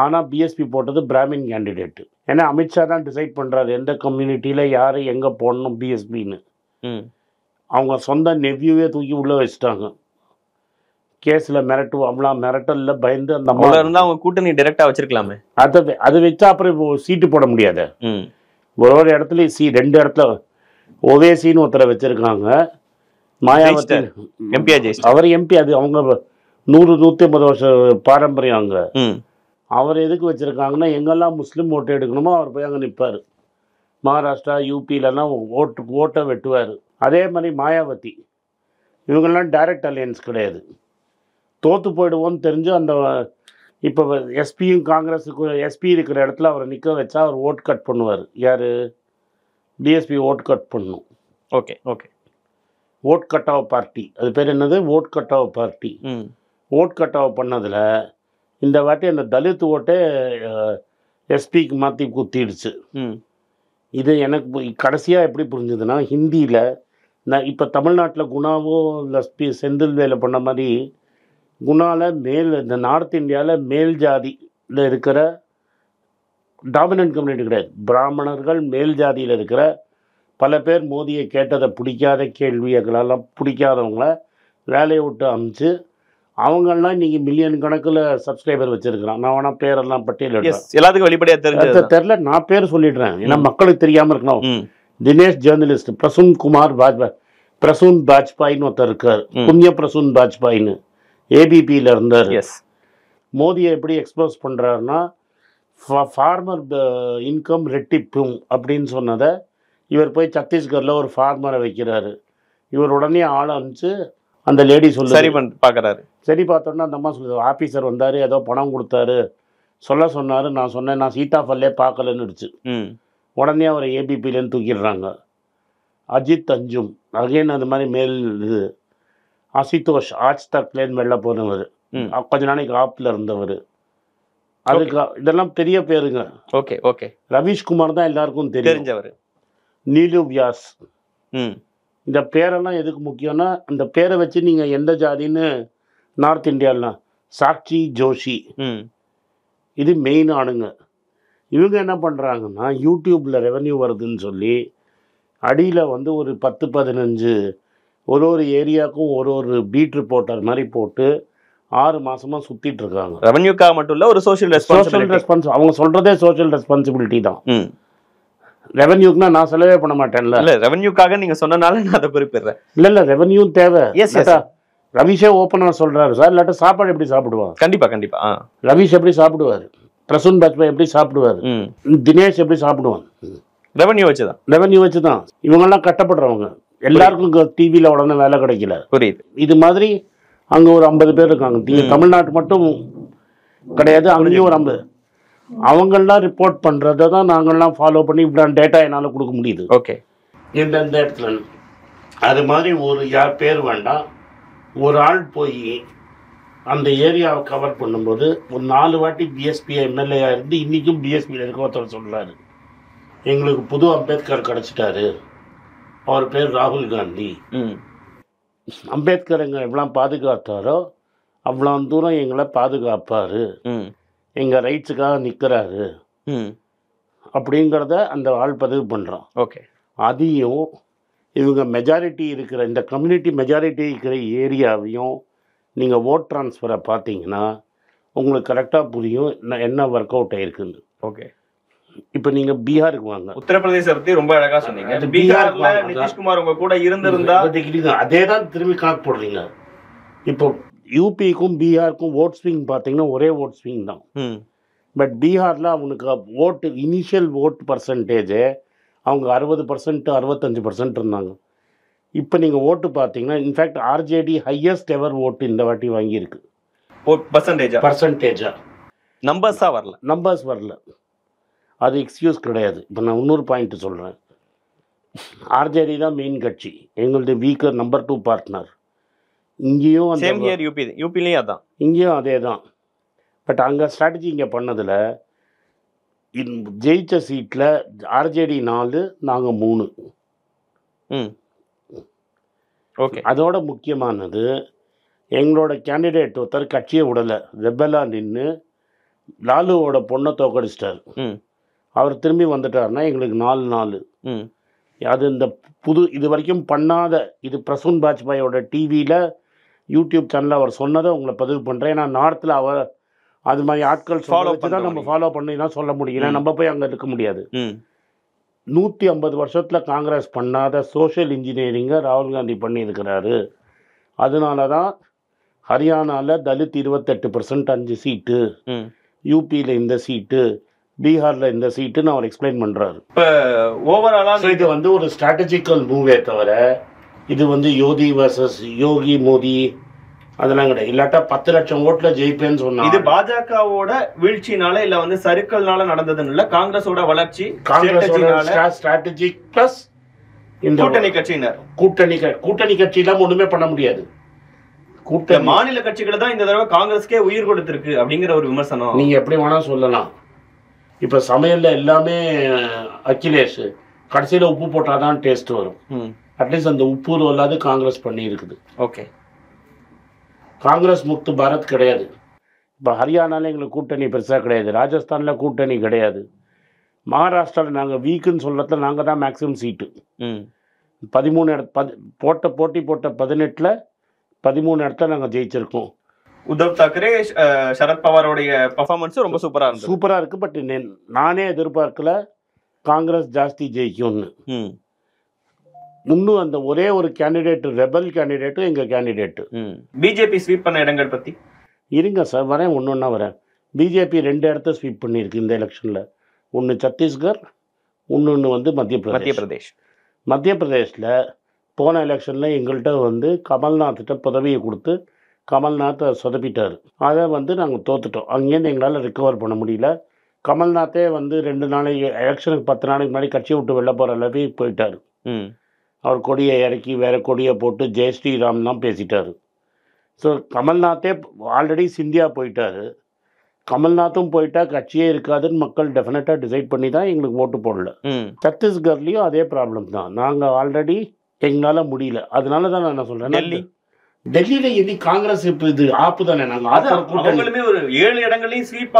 ஆனால் பிஎஸ்பி போட்டது பிராமின் கேண்டிடேட்டு. ஏன்னா அமித்ஷா தான் டிசைட் பண்ணுறாரு எந்த கம்யூனிட்டியில் யார் எங்கே போடணும் பிஎஸ்பின்னு. அவங்க சொந்த நெவ்யூவே தூக்கி உள்ளே வச்சுட்டாங்க. கேஸில் மிரட்டலில் பயந்து அந்த மாதிரி இருந்தால் அவங்க கூட்டணி டைரெக்டாக வச்சிருக்கலாமே. அதை வச்சா அப்புறம் இப்போ சீட்டு போட முடியாது. ஒரு இடத்துல 2 இடத்துல ஓவேசின்னு ஒருத்தரை வச்சுருக்காங்க. மாயாவதி அவர் எம்பி. அது அவங்க 100-150 வருஷம் பாரம்பரியம். அங்கே அவர் எதுக்கு வச்சுருக்காங்கன்னா, எங்கெல்லாம் முஸ்லீம் ஓட்டு எடுக்கணுமோ அவர் போய் அங்கே நிற்பார். மகாராஷ்டிரா, யூபியிலலாம் ஓட்டை வெட்டுவார். அதே மாதிரி மாயாவதி இவங்கெல்லாம் டைரக்ட் அலையன்ஸ் கிடையாது. தோற்று போயிடுவோன்னு தெரிஞ்சு அந்த இப்போ எஸ்பியும் காங்கிரஸுக்கு எஸ்பி இருக்கிற இடத்துல அவரை நிற்க வச்சா அவர் ஓட் கட் பண்ணுவார். யார்? பிஎஸ்பி ஓட் கட் பண்ணும். Okay okay. ஓட் கட்டாவ் பார்ட்டி, அது பேர் என்னது? ஓட் கட்டாவ் பார்ட்டி. ஓட் கட்டாவ் பண்ணதில் இந்த வாட்டி அந்த தலித் ஓட்டே எஸ்பிக்கு மாற்றி குத்திடுச்சு. இது எனக்கு கடைசியாக எப்படி புரிஞ்சுதுன்னா, ஹிந்தியில் நான் இப்போ தமிழ்நாட்டில் குணாவோ இல்லை செந்தில் வேலை பண்ண மாதிரி குணாவில் இந்த நார்த் இந்தியாவில் மேல் ஜாதியில் இருக்கிற டாமினன்ட் கம்யூனிட்டி கிடையாது. பிராமணர்கள் மேல் ஜாதியில் இருக்கிற பல பேர் மோதியை கேட்டதை பிடிக்காத கேள்விகளெல்லாம் பிடிக்காதவங்கள வேலையை விட்டு அனுப்பிச்சு அவங்கெல்லாம் இன்றைக்கி மில்லியன் கணக்கில் சப்ஸ்கிரைபர் வச்சுருக்கிறான். நான் வேணால் பேரெல்லாம் பட்டியலிடுறேன். எல்லாத்துக்கும் வெளிப்படையாக தெரில, நான் பேர் சொல்லிடுறேன், ஏன்னா மக்களுக்கு தெரியாமல் இருக்கணும். தினேஷ் ஜேர்னலிஸ்ட், பிரசூன் பாஜ்பாயின்னு ஒருத்தர் இருக்கார். புண்ணிய பிரசூன் பாஜ்பாயின்னு ஏபிபியில் இருந்தார். மோதியை எப்படி எக்ஸ்போஸ் பண்ணுறாருன்னா, ஃபார்மர் இன்கம் ரெட்டிப்பும் அப்படின்னு சொன்னதை இவர் போய் சத்தீஸ்கரில் ஒரு ஃபார்மரை வைக்கிறாரு. இவர் உடனே ஆளை அனுப்பிச்சு அந்த லேடி சொல்லு சரி பார்க்குறாரு. சரி பார்த்தோன்னா அந்த அம்மா சொல்லுது, ஆஃபீஸர் வந்தார், ஏதோ பணம் கொடுத்தாரு, சொன்னார். நான் சொன்னேன், நான் சீதாஃபல்லே பார்க்கலன்னுடுச்சு. உடனே அவரை ஏபிபிலேருந்து தூக்கிடுறாங்க. அஜித் அஞ்சும் அகைன் அது மாதிரி மேல் இது. அசிதோஷ் ஆஜ் தக்லேன்னு வெளில போனவர், கொஞ்ச நாளைக்கு ஆப்பில் இருந்தவர். அதுக்கு இதெல்லாம் பெரிய பேருங்க. Okay okay. ரவீஷ்குமார் தான் எல்லாருக்கும் தெரிஞ்சவர். நீலு வியாஸ். இந்த பேரெல்லாம் எதுக்கு முக்கியம்னா, அந்த பேரை வச்சு நீங்கள் எந்த ஜாதின்னு நார்த் இந்தியாலாம் சாக்ஷி ஜோஷி இது மெயின் ஆளுங்க. இவங்க என்ன பண்ணுறாங்கன்னா, யூடியூப்பில் ரெவன்யூ வருதுன்னு சொல்லி அடியில் ஒரு 10-15 ஒரு ஏரியாவுக்கும் ஒரு பீட் ரிப்போர்ட்டர் மாதிரி போட்டு 6 மாதமாக சுற்றிட்டு இருக்காங்க. ரெவன்யூக்காக மட்டும் இல்லை, ஒரு சோஷியல் ரெஸ்பான்ஸ். அவங்க சொல்கிறதே சோஷியல் ரெஸ்பான்சிபிலிட்டி தான். ரெவன்யூக்குனா நான் செலவே பண்ண மாட்டேன்ல. இல்லை, ரெவன்யூக்காக நீங்கள் சொன்னனால நான் அதை குறிப்பிடுறேன். இல்லை ரெவன்யூ தேவை. ரவீஷே ஓப்பனாக சொல்கிறாரு சார், இல்லாட்ட சாப்பாடு எப்படி சாப்பிடுவார்? கண்டிப்பாக. ரவீஷ் எப்படி சாப்பிடுவார்? பிரசூன் பாஜ்பாய் எப்படி சாப்பிடுவார்? தினேஷ் எப்படி சாப்பிடுவான்? ரெவன்யூ வச்சு தான். இவங்கெல்லாம் கட்டப்படுறவங்க. எல்லாருக்கும் டிவியில் உடனே வேலை கிடைக்கல. புரியுது. இது மாதிரி அங்கே ஒரு 50 பேர் இருக்காங்க. தமிழ்நாட்டு மட்டும் கிடையாது, அங்கேயும் ஒரு 50. அவங்கெல்லாம் ரிப்போர்ட் பண்ணுறதை தான் நாங்கள்லாம் ஃபாலோ பண்ணி இப்படி டேட்டா என்னால் கொடுக்க முடியுது. ஓகே. எந்தெந்த இடத்துல அது மாதிரி ஒரு யார் பேர் வேண்டாம், ஒரு ஆள் போய் அந்த ஏரியாவை கவர் பண்ணும்போது ஒரு 4 வாட்டி பிஎஸ்பி எம்எல்ஏ இருந்து இன்றைக்கும் பிஎஸ்பியில் இருக்க ஒருத்தர் சொல்கிறாரு, எங்களுக்கு புது அம்பேத்கர் கிடச்சிட்டாரு, அவர் பேர் ராகுல் காந்தி. அம்பேத்கர் எங்களை எவ்வளோ பாதுகாத்தாரோ அவ்வளோ தூரம் எங்களை பாதுகாப்பார், எங்கள் ரைட்ஸுக்காக நிற்கிறாரு அப்படிங்கிறத அந்த ஆள் பதிவு பண்ணுறான். ஓகே. அதையும் இவங்க மெஜாரிட்டி இருக்கிற இந்த கம்யூனிட்டி மெஜாரிட்டி இருக்கிற ஏரியாவையும் நீங்கள் ஓட் ட்ரான்ஸ்ஃபரை பார்த்தீங்கன்னா உங்களுக்கு கரெக்டாக புரியும் என்ன ஒர்க் அவுட் ஆகிருக்குன்னு. ஓகே. இப்போ நீங்க பீகாருக்கு வாங்க. உத்தரப்பிரதேச பத்தி ரொம்ப அழகா சொன்னீங்க. பீகார்ல நிதிஷ்குமார் உங்க கூட இருந்திருந்தா அதே தான் திரும்பி கணக்கு போடுறீங்க. இப்போ யூபிக்கும் பீகாருக்கும் ஓட் ஸ்விங் பார்த்தீங்கன்னா ஒரே ஓட் ஸ்விங் தான். பட் பீகாரில் அவனுக்கு ஓட்டு இனிஷியல் ஓட் பர்சன்டேஜு அவங்க 60% 65% இருந்தாங்க. இப்போ நீங்கள் ஓட்டு பார்த்தீங்கன்னா இன்ஃபேக்ட் ஆர்ஜேடி ஹையஸ்ட் எவர் ஓட்டு இந்த வாட்டி வாங்கியிருக்கு. பர்சன்டேஜா நம்பர்ஸ் வரல. அது எக்ஸ்கியூஸ் கிடையாது. இப்போ நான் இன்னொரு பாயிண்ட் சொல்கிறேன். ஆர்ஜேடி தான் மெயின் கட்சி, எங்களுடைய வீக்கர் நம்பர் 2 பார்ட்னர். இங்கேயும் அதான், இங்கேயும் அதே தான். பட் அங்கே ஸ்ட்ராட்டஜி இங்கே பண்ணதில் ஜெயிச்ச சீட்டில் ஆர்ஜேடி 4, நாங்கள் 3. ஓகே. அதோட முக்கியமானது எங்களோட கேண்டிடேட் ஒருத்தர் கட்சியை விடலை, ரெபலாக நின்று லாலுவோட பொண்ணை தோக்கடிச்சிட்டார். அவர் திரும்பி வந்துட்டார்னா எங்களுக்கு 4. அது இந்த புது இது வரைக்கும் பண்ணாத இது பிரசூன் பாஜ்பாயோட டிவியில் யூடியூப் சேனலில் அவர் சொன்னதை உங்களை பதிவு பண்ணுறேன். ஏன்னா நார்த்தில் அவர் அது மாதிரி ஆட்கள் ஃபாலோ தான் நம்ம ஃபாலோ பண்ணி தான் சொல்ல முடியும். ஏன்னா நம்ம போய் அங்கே இருக்க முடியாது. 150 வருஷத்தில் காங்கிரஸ் பண்ணாத சோஷியல் இன்ஜினியரிங்கை ராகுல் காந்தி பண்ணியிருக்கிறாரு. அதனால தான் ஹரியானாவில் தலித் 28% 5 சீட்டு, யூபியில் இந்த சீட்டு, பீகாரில் இந்த சீட்டுன்னு அவர் எக்ஸ்பிளைன் பண்ணுறாரு. இப்போ ஓவராலாக இது வந்து ஒரு ஸ்ட்ராட்டஜிக்கல் மூவே தவிர இது வந்து யோகி வர்சஸ் யோகி மோடி அதெல்லாம் கிடையாது. இல்லாட்டா 10 லட்சம் ஓட்டில் ஜெயிப்பேன்னு சொன்னாங்க. இது பாஜகவோட வீழ்ச்சினால இல்லை வந்து சர்க்கிள்னால நடந்ததுன்னு இல்லை, காங்கிரஸோட வளர்ச்சி, காங்கிரஸோட ஸ்ட்ராட்டஜிக் ப்ளஸ் இந்த கூட்டணி கட்சியினர் கூட்டணி கட்சியெல்லாம் ஒன்றுமே பண்ண முடியாது. மாநில கட்சிகளை தான் இந்த தடவை காங்கிரஸ்க்கே உயிர் கொடுத்திருக்கு அப்படிங்கிற ஒரு விமர்சனம் நீங்க எப்படி வேணா சொல்லலாம். இப்ப சமையல்ல எல்லாமே அகிலேஷ், கடைசியில உப்பு போட்டாதான் டேஸ்ட் வரும். அட்லீஸ்ட் அந்த உப்பு இல்லாத காங்கிரஸ் பண்ணி இருக்குது. ஓகே. காங்கிரஸ் முக்து பாரத் கிடையாது. இப்போ ஹரியானால எங்களுக்கு கூட்டணி பெருசாக கிடையாது, ராஜஸ்தானில் கூட்டணி கிடையாது, மகாராஷ்டிராவில் நாங்கள் வீக்குன்னு சொல்கிறதுல நாங்கள் தான் மேக்ஸிமம் சீட்டு. 13 போட்டி போட்ட 18ல் 13 இடத்துல நாங்கள் ஜெயிச்சிருக்கோம். உத்தவ் தாக்கரே, சரத் பவாரோடைய பர்ஃபார்மன்ஸும் ரொம்ப சூப்பராக இருக்குது. பட் நானே எதிர்பார்க்கல காங்கிரஸ் ஜாஸ்தி ஜெயிக்கும்னு. இன்னும் அந்த ஒரே ஒரு கேண்டிடேட், ரெபல் கேண்டிடேட்டும் எங்கள் கேண்டிடேட்டு. பிஜேபி ஸ்வீப் பண்ண இடங்கள் பற்றி இருங்க சார், வரேன், ஒன்று வரேன். பிஜேபி 2 இடத்த ஸ்வீப் பண்ணியிருக்கு இந்த எலெக்ஷனில். ஒன்று சத்தீஸ்கர், இன்னொன்று வந்து மத்திய பிரதேஷில் போன எலெக்ஷனில் எங்கள்கிட்ட வந்து கமல்நாத்திட்ட பதவியை கொடுத்து கமல்நாத்தை சொதப்பிட்டார். அதை வந்து நாங்கள் தோத்துட்டோம். அங்கேருந்து எங்களால் ரிக்கவர் பண்ண முடியல. கமல்நாத்தே வந்து 2 நாளைக்கு எலெக்ஷனுக்கு 10 நாளைக்கு முன்னாடி கட்சியை விட்டு வெளில போகிற அளவு போயிட்டார். அவர் கொடியை இறக்கி வேறு கொடியை போட்டு ஜெய் ஸ்ரீராம்லாம் பேசிட்டார். ஸோ கமல்நாத்தே ஆல்ரெடி சிந்தியா போயிட்டார். கமல்நாத்தும் போயிட்டா கட்சியே இருக்காதுன்னு மக்கள் டெஃபினட்டாக டிசைட் பண்ணி தான் எங்களுக்கு ஓட்டு போடல. சத்தீஸ்கர்லேயும் அதே ப்ராப்ளம் தான். நாங்கள் ஆல்ரெடி எங்களால் முடியல. அதனால தான் நான் என்ன சொல்கிறேன், டெல்லியில் இனி காங்கிரஸ் இப்போ இது ஆப்பு தானே. நாங்கள் ஒரு 7 இடங்களையும் ஸ்வீப்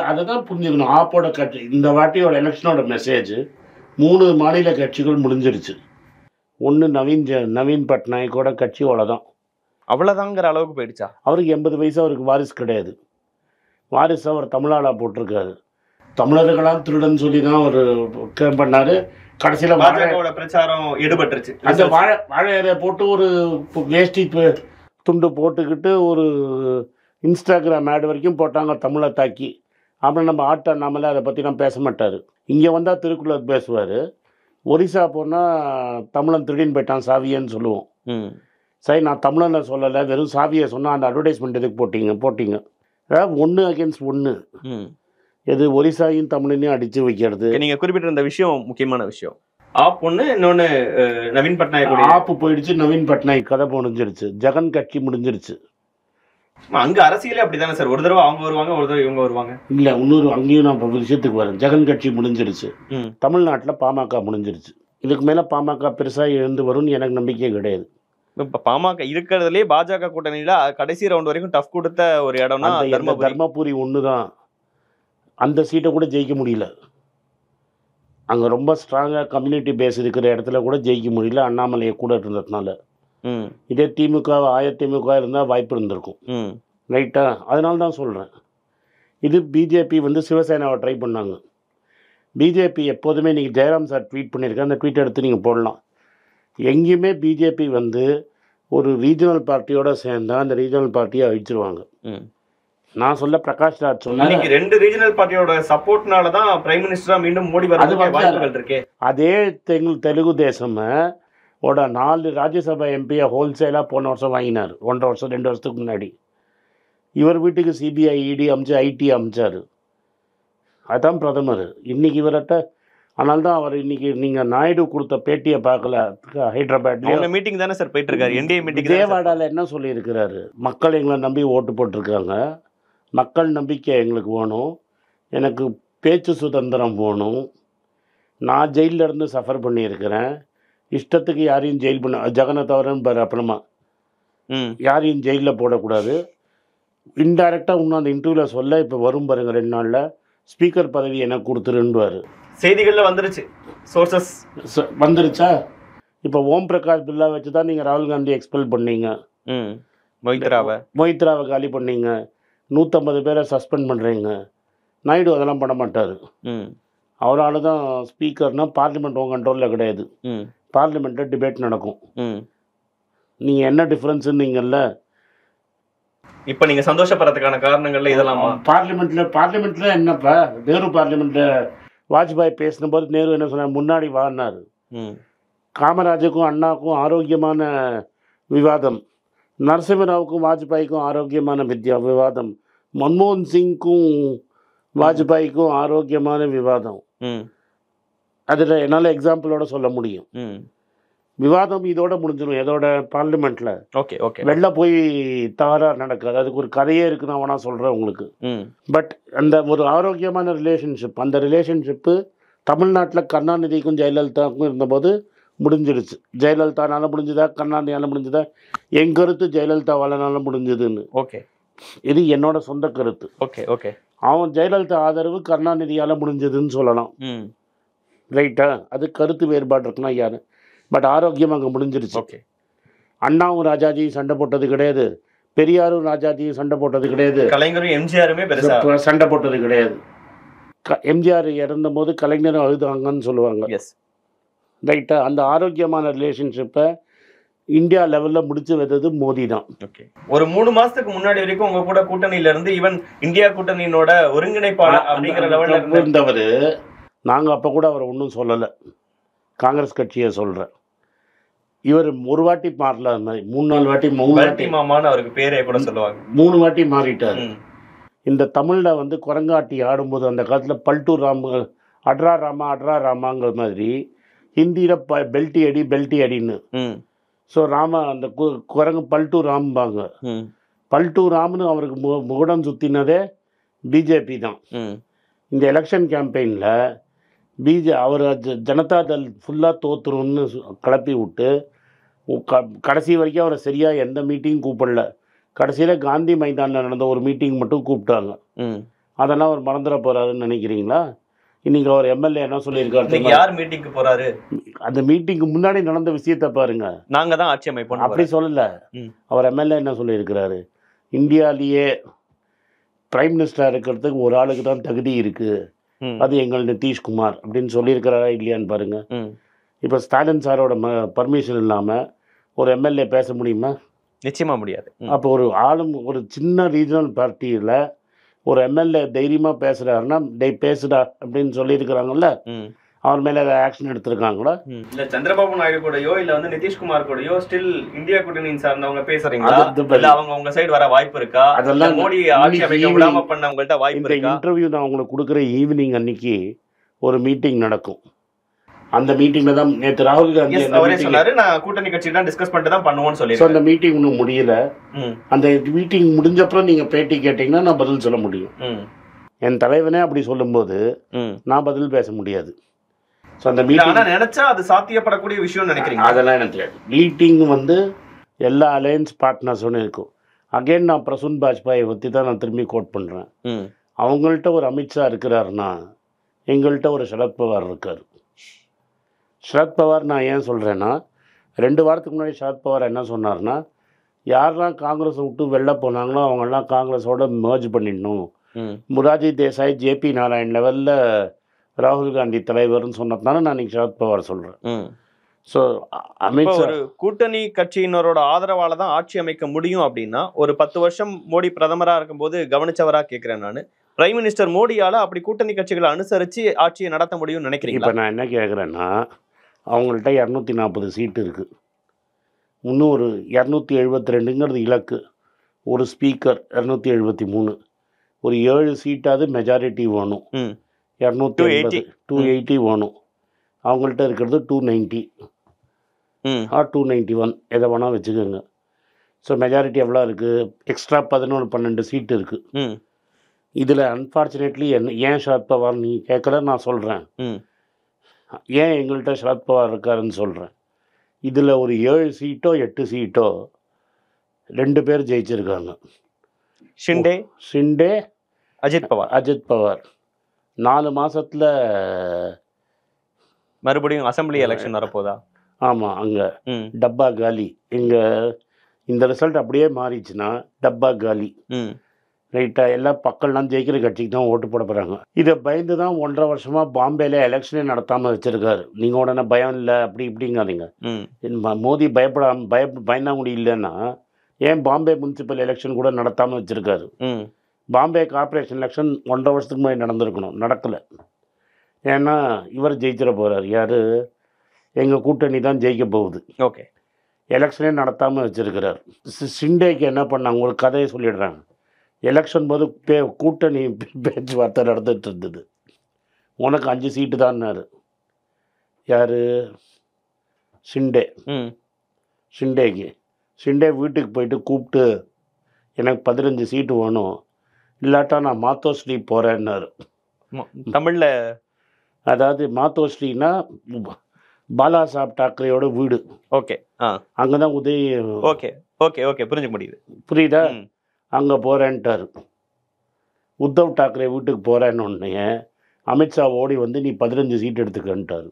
அதை தான் புரிஞ்சுக்கணும். ஆப்போட கட்சி இந்த வாட்டியோட எலெக்ஷனோட மெசேஜ் 3 மாநில கட்சிகள் முடிஞ்சிருச்சு. ஒன்று நவீன் பட்நாயக்கோட கட்சி அவ்வளோதாங்கிற அளவுக்கு போயிடுச்சா? அவருக்கு 80 வயசு, அவருக்கு வாரிசு கிடையாது. வாரிசு அவர் தமிழாளா போட்டிருக்காரு. தமிழர்களாம் திருடன் சொல்லி தான் அவர் பண்ணார். கடைசியில் பிரச்சாரம் ஈடுபட்டுருச்சு. அந்த வாழை இலையை போட்டு ஒரு வேஷ்டி துண்டு போட்டுக்கிட்டு ஒரு இன்ஸ்டாகிராம் ஆட் வரைக்கும் போட்டாங்க தமிழை தாக்கி. அப்புறம் நம்ம நம்மளே அதை பற்றிலாம் பேச மாட்டார். இங்கே வந்தால் திருக்குறள் பேசுவார். ஒரிசா போனால் தமிழன் திருடின்னு போயிட்டான் சாவியன்னு சொல்லுவோம். சரி, நான் தமிழனை சொல்லலை, வெறும் சாவியை சொன்னால் அந்த அட்வர்டைஸ்மெண்ட் எதுக்கு போட்டிங்க. அதாவது 1 against 1. எது ஒரிசாயும் தமிழையும் அடித்து வைக்கிறது. நீங்கள் குறிப்பிட்ட இந்த விஷயம் முக்கியமான விஷயம். ஆப் ஒன்று, இன்னொன்று நவீன் பட்நாயக். ஆப்பு போயிடுச்சு, நவீன் பட்நாயக் கதை முடிஞ்சிருச்சு, ஜெகன் கட்சி முடிஞ்சிருச்சு. அங்க அரசியலே அப்படிதானே சார், ஒரு தடவை அவங்க வருவாங்க, ஒரு தடவை இவங்க வருவாங்க. இல்லை, இன்னொரு அங்கேயும் நான் விஷயத்துக்கு வரேன். ஜெகன் கட்சி முடிஞ்சிருச்சு, தமிழ்நாட்டில் பாமக முடிஞ்சிருச்சு. இதுக்கு மேலே பாமக பெருசாக எழுந்து வரும்னு எனக்கு நம்பிக்கையே கிடையாது. இப்போ பாமக இருக்கிறதுலே பாஜக கூட்டணியில் கடைசி ரவுண்ட் வரைக்கும் டஃப் கொடுத்த ஒரு இடம்னா தர்மபுரி ஒன்று தான். அந்த சீட்டை கூட ஜெயிக்க முடியல. அங்கே ரொம்ப ஸ்ட்ராங்காக கம்யூனிட்டி பேஸ் இருக்கிற இடத்துல கூட ஜெயிக்க முடியல, அண்ணாமலையை கூட இருந்ததுனால. இதே திமுக அதிமுக இருந்தால் வாய்ப்பு இருந்திருக்கும். ரைட்டா? அதனால தான் சொல்கிறேன். இது பிஜேபி வந்து சிவசேனாவை ட்ரை பண்ணாங்க. பிஜேபி எப்போதுமே நீங்கள் ஜெயராம் சார் ட்வீட் பண்ணியிருக்கேன், அந்த ட்வீட் எடுத்து நீங்கள் போடலாம். எங்கேயுமே பிஜேபி வந்து ஒரு ரீஜனல் பார்ட்டியோட சேர்ந்தா அந்த ரீஜனல் பார்ட்டியை அழிச்சிருவாங்க. நான் சொல்ல பிரகாஷ் ராஜ் சொன்னாங்க, 2 ரீஜனல் பார்ட்டியோட சப்போர்ட்னால தான் பிரைம் மினிஸ்டரா மீண்டும் மோடி வரதுக்கு வாய்ப்புகள் இருக்கு. அதே தெலுங்கு தேசம் ஓட 4 ராஜ்யசபா எம்பியை ஹோல்சேலாக போன வருஷம் வாங்கினார், 1.5 வருஷம் 2 வருஷத்துக்கு முன்னாடி. இவர் வீட்டுக்கு சிபிஐ இடி அமைச்சு ஐடி அமைச்சார். அதுதான் பிரதமர் இன்னைக்கு இவர்கிட்ட. அதனால தான் அவர் இன்னைக்கு நீங்கள் நாயுடு கொடுத்த பேட்டியை பார்க்கல, ஹைதராபாத்ல மீட்டிங் தானே சார் போயிட்டு இருக்காரு, என்டிஏ மீட்டிங். விஜயவாடாவில் என்ன சொல்லியிருக்கிறாரு, மக்கள் எங்களை நம்பி ஓட்டு போட்டிருக்காங்க, மக்கள் நம்பிக்கை எங்களுக்கு வேணும், எனக்கு பேச்சு சுதந்திரம் வேணும், நான் ஜெயிலில் இருந்து சஃபர் பண்ணியிருக்கிறேன், இஷ்டத்துக்கு யாரையும் ஜெயில் பண்ண ஜெகனை தவிரன்னு பாரு, அப்புறமா யாரையும் ஜெயிலில் போடக்கூடாது. இன்டைரக்டாக இன்னும் அந்த இன்டர்வியூவில் சொல்ல இப்போ வரும் பாருங்க 2 நாளில் ஸ்பீக்கர் பதவி எனக்கு கொடுத்துருன்னுவார். செய்திகளில் வந்துருச்சு, சோர்சஸ் வந்துருச்சா. இப்போ ஓம் பிரகாஷ் பில்லா வச்சு தான் நீங்கள் ராகுல் காந்தி எக்ஸ்பெல் பண்ணீங்க, மொய்த்ராவை காலி பண்ணீங்க, 150 பேரை சஸ்பெண்ட் பண்ணுறீங்க. நாயுடு அதெல்லாம் பண்ண மாட்டார். அவரால் தான் ஸ்பீக்கர்னால் பார்லிமெண்ட் உங்கள் கண்ட்ரோலில் கிடையாது, பார்லிமெண்ட்டில் டிபேட் நடக்கும். நீங்கள் என்ன டிஃப்ரென்ஸுன்னீங்கல்ல, இப்போ நீங்கள் சந்தோஷப்படுறதுக்கான காரணங்கள்ல இதெல்லாம் பார்லிமெண்ட்டில் என்னப்பா, நேரு பார்லிமெண்ட்டில் வாஜ்பாய் பேசின போது நேரு என்ன சொன்னார், முன்னாடி வாடினார். காமராஜுக்கும் அண்ணாவுக்கும் ஆரோக்கியமான விவாதம், நரசிம்மராவுக்கும் வாஜ்பாய்க்கும் ஆரோக்கியமான விவாதம், மன்மோகன் சிங்க்கும் வாஜ்பாய்க்கும் ஆரோக்கியமான விவாதம். அதில் என்னால் எக்ஸாம்பிளோட சொல்ல முடியும். விவாதம் இதோட முடிஞ்சிடும், எதோட பார்லிமெண்ட்டில். ஓகே ஓகே, வெளில போய் தவறாக நடக்காது, அதுக்கு ஒரு கதையே இருக்குன்னு அவனா சொல்கிறேன் உங்களுக்கு. பட் அந்த ஒரு ஆரோக்கியமான ரிலேஷன்ஷிப், அந்த ரிலேஷன்ஷிப்பு தமிழ்நாட்டில் கருணாநிதிக்கும் ஜெயலலிதாவுக்கும் இருந்தபோது முடிஞ்சிடுச்சு. ஜெயலலிதானால முடிஞ்சுதா, கருணாநிதியால் முடிஞ்சுதா? என் கருத்து ஜெயலலிதாவாலனால முடிஞ்சதுன்னு. ஓகே, இது என்னோட சொந்த கருத்து. ஓகே ஓகே, அவன் ஜெயலலிதா ஆதரவு கருணாநிதியால் முடிஞ்சதுன்னு சொல்லலாம், ரைட்டா? அது கருத்து வேறுபாடு இருக்குன்னா யாரு, பட் ஆரோக்கியம் அங்கே முடிஞ்சிருச்சு. ஓகே, அண்ணாவும் ராஜாஜியும் சண்டை போட்டது கிடையாது, பெரியாரும் ராஜாஜியும் சண்டை போட்டது கிடையாது, கலைஞரும் எம்ஜிஆருமே சண்டை போட்டது கிடையாது. எம்ஜிஆர் இறந்த போது கலைஞரும் அழுதாங்கன்னு சொல்லுவாங்க, ரைட்டா? அந்த ஆரோக்கியமான ரிலேஷன்ஷிப்பை இந்தியா லெவலில் முடிச்சு வைத்தது மோடி தான். ஓகே, ஒரு 3 மாசத்துக்கு முன்னாடி வரைக்கும் உங்க கூட கூட்டணியில இருந்து ஈவன் இந்தியா கூட்டணியோட ஒருங்கிணைப்பாளர் அப்படிங்கிற லெவலில் இருந்தவர். நாங்கள் அப்போ கூட அவரை ஒன்றும் சொல்லலை, காங்கிரஸ் கட்சியை சொல்கிறேன். இவர் ஒரு வாட்டி மாறல, 3-4 வாட்டி மாமான்னு அவருக்கு பேரே கூட சொல்லுவாங்க, 3 வாட்டி மாறிட்டார். இந்த தமிழில் வந்து குரங்காட்டி ஆடும்போது அந்த காலத்தில் பல்ட்டு ராம அட்ரா ராமாங்கிற மாதிரி ஹிந்தியில் பெல்ட்டி அடின்னு. ஸோ அந்த குரங்கு பல்ட்டு ராம்பாங்க. பல்ட்டு ராம்னு அவருக்கு முகடம் சுற்றினதே பிஜேபி தான். இந்த எலெக்ஷன் கேம்பெயினில் அவர் ஜனதாதள் ஃபுல்லாக தோற்றுருன்னு கிளப்பி விட்டு கடைசி வரைக்கும் அவரை சரியாக எந்த மீட்டிங் கூப்பிடல. கடைசியில் காந்தி மைதானில் நடந்த ஒரு மீட்டிங் மட்டும் கூப்பிட்டாங்க. அதெல்லாம் அவர் மறந்துட போகிறாருன்னு நினைக்கிறீங்களா? இன்னைக்கு அவர் எம்எல்ஏ என்ன சொல்லியிருக்காரு, யார் மீட்டிங்க்கு போறாரு, அந்த மீட்டிங்க்கு முன்னாடி நடந்த விஷயத்த பாருங்க. நாங்க தான் ஆட்சி அமைப்போம் அப்படி சொல்லல. அவர் எம்எல்ஏ என்ன சொல்லியிருக்கிறாரு, இந்தியாவிலேயே பிரைம் மினிஸ்டராக இருக்கிறதுக்கு ஒரு ஆளுக்கு தான் தகுதி இருக்கு, அது எங்கள் நிதிஷ்குமார் அப்படின்னு சொல்லியிருக்கிறாரா இல்லையான்னு பாருங்க. இப்போ ஸ்டாலின் சாரோட பர்மிஷன் இல்லாமல் ஒரு எம்எல்ஏ பேச முடியுமா? நிச்சயமா முடியாது. அப்போ ஒரு சின்ன ரீஜனல் பார்ட்டியில் ஒரு எம்எல்ஏ தைரியமாக பேசுகிறாருன்னா பேசுடா அப்படின்னு சொல்லியிருக்கிறாங்கல்ல, அவர் மேலே ஆக்ஷன் எடுத்திருக்காங்களா? இல்லை சந்திரபாபு நாயுடு கூடயோ இல்லை வந்து நிதிஷ்குமார் கூடயோ ஸ்டில் இந்தியா கூட்டணியின் சார்ந்தவங்க பேசுறீங்களா? அவங்க உங்க சைடு வர வாய்ப்பு இருக்கா? அதெல்லாம் மோடி ஆட்சி அமைக்க விடாம பண்ணவங்கள்ட்ட வாய்ப்பு இருக்கா? இந்த இன்டர்வியூ நான் உங்களுக்கு கொடுக்குற ஈவினிங் அன்னைக்கு ஒரு மீட்டிங் நடக்கும். அந்த மீட்டிங்ல தான் நேற்று ராகுல் காந்தி அவரே சொன்னாரு, நான் கூட்டணி கட்சி தான் டிஸ்கஸ் பண்ணிட்டு தான் பண்ணுவோம்னு சொல்லி. அந்த மீட்டிங் இன்னும் முடியல. அந்த மீட்டிங் முடிஞ்சப்பறம் நீங்க பேட்டி கேட்டீங்கன்னா நான் பதில் சொல்ல முடியும். என் தலைவனே அப்படி சொல்லும்போது நான் பதில் பேச முடியாது. ஸோ அந்த மீட்டிங் நினைச்சா அது சாத்தியப்படக்கூடிய விஷயம் நினைக்கிறீங்க? அதெல்லாம் எனக்கு தெரியாது. மீட்டிங் வந்து எல்லா அலையன்ஸ் பார்ட்னர்ஸோன்னு இருக்கும். அகைன் நான் பிரசூன் பாஜ்பாயை பற்றி தான் நான் திரும்பி கோட் பண்ணுறேன். அவங்கள்ட்ட ஒரு அமித்ஷா இருக்கிறாருன்னா எங்கள்கிட்ட ஒரு சரத்பவார் இருக்கார். சரத்பவார் நான் ஏன் சொல்கிறேன்னா, 2 வாரத்துக்கு முன்னாடி சரத்பவார் என்ன சொன்னார்னா, யாரெல்லாம் காங்கிரஸை விட்டு வெளில போனாங்களோ அவங்கெல்லாம் காங்கிரஸோட மேர்ஜ் பண்ணிடணும். முராஜி தேசாய், ஜேபி நாராயண் லெவலில் ராகுல் காந்தி தலைவர்னு சொன்னதுனால நான் இன்னைக்கு சரத்பவார் சொல்கிறேன். ஸோ அமித்ஷா ஒரு கூட்டணி கட்சியினரோட ஆதரவால தான் ஆட்சி அமைக்க முடியும் அப்படின்னா ஒரு 10 வருஷம் மோடி பிரதமரா இருக்கும்போது கவனிச்சவரா கேட்கிறேன் நான். பிரைம் மினிஸ்டர் மோடியால அப்படி கூட்டணி கட்சிகளை அனுசரிச்சு ஆட்சியை நடத்த முடியும்னு நினைக்கிறீங்க? இப்போ நான் என்ன கேட்குறேன்னா, அவங்கள்ட்ட 240 சீட்டு இருக்குது, இன்னும் ஒரு 272ங்கிறது இலக்கு, ஒரு ஸ்பீக்கர் 273, ஒரு 7 சீட்டாவது மெஜாரிட்டி வேணும், 280 வேணும். அவங்கள்ட்ட இருக்கிறது 290 ஆர் 291 எதை வேணால் வச்சுக்கோங்க. ஸோ மெஜாரிட்டி எவ்வளோ இருக்குது? எக்ஸ்ட்ரா 11-12 சீட்டு இருக்குது. இதில் அன்ஃபார்ச்சுனேட்லி ஏன் சரத்பவார் நீ கேட்கல, நான் சொல்கிறேன் ஏன் எங்கள்கிட்ட சரத்பவார் இருக்காருன்னு சொல்கிறேன். இதில் ஒரு 7 சீட்டோ 8 சீட்டோ 2 பேர் ஜெயிச்சிருக்காங்க. ஷிண்டே அஜித் பவார் 4 மாதத்தில் மறுபடியும் அசம்பிளி எலெக்ஷன் வரப்போதா? ஆமாம், அங்கே டப்பா காலி. இந்த ரிசல்ட் அப்படியே மாறிச்சுன்னா டப்பா காலி. ரைட்டாக எல்லா பக்கம்லாம் ஜெயிக்கிற கட்சிக்கு தான் ஓட்டு போட போகிறாங்க. இதை பயந்து தான் 1.5 வருஷமாக பாம்பேல எலெக்ஷனே நடத்தாமல் வச்சுருக்காரு. நீங்கள் உடனே பயம் இல்லை அப்படி இப்படிங்காதீங்க. மோடி பயந்தாங்குடி இல்லைன்னா ஏன் பாம்பே முனிசிபல் எலெக்ஷன் கூட நடத்தாமல் வச்சுருக்காரு? பாம்பே கார்பரேஷன் எலெக்ஷன் 1.5 வருஷத்துக்கு முன்னாடி நடந்திருக்கணும், நடக்கலை. ஏன்னா இவர் ஜெயிச்சிட போகிறார். யார்? எங்கள் கூட்டணி தான் ஜெயிக்க போகுது. ஓகே, எலெக்ஷனே நடத்தாமல் வச்சுருக்கிறார். ஷிண்டேக்கு என்ன பண்ணாங்க, ஒரு கதையை சொல்லிடுறாங்க. எலெக்ஷன் போது கூட்டணி பேச்சுவார்த்தை நடந்துட்டு இருந்தது. உனக்கு 5 சீட்டு தான்னாரு. யார்? ஷிண்டே வீட்டுக்கு போயிட்டு கூப்பிட்டு எனக்கு 15 சீட்டு வேணும், இல்லாட்டா நான் மாத்தோஸ்ரீ போகிறேன்னாரு. தமிழில் அதாவது மாத்தோஸ்ரீனா பாலா சாப் டாக்கரேயோட வீடு. ஓகே, அங்கே தான் உதய். ஓகே ஓகே ஓகே புரிஞ்சுக்க முடியுது. புரியுதா? அங்கே போகிறேன்ட்டார். உத்தவ் டாக்கரே வீட்டுக்கு போகிறேன்னு ஒன்றைய அமித்ஷா ஓடி வந்து நீ 15 சீட் எடுத்துக்கன்ட்டார்.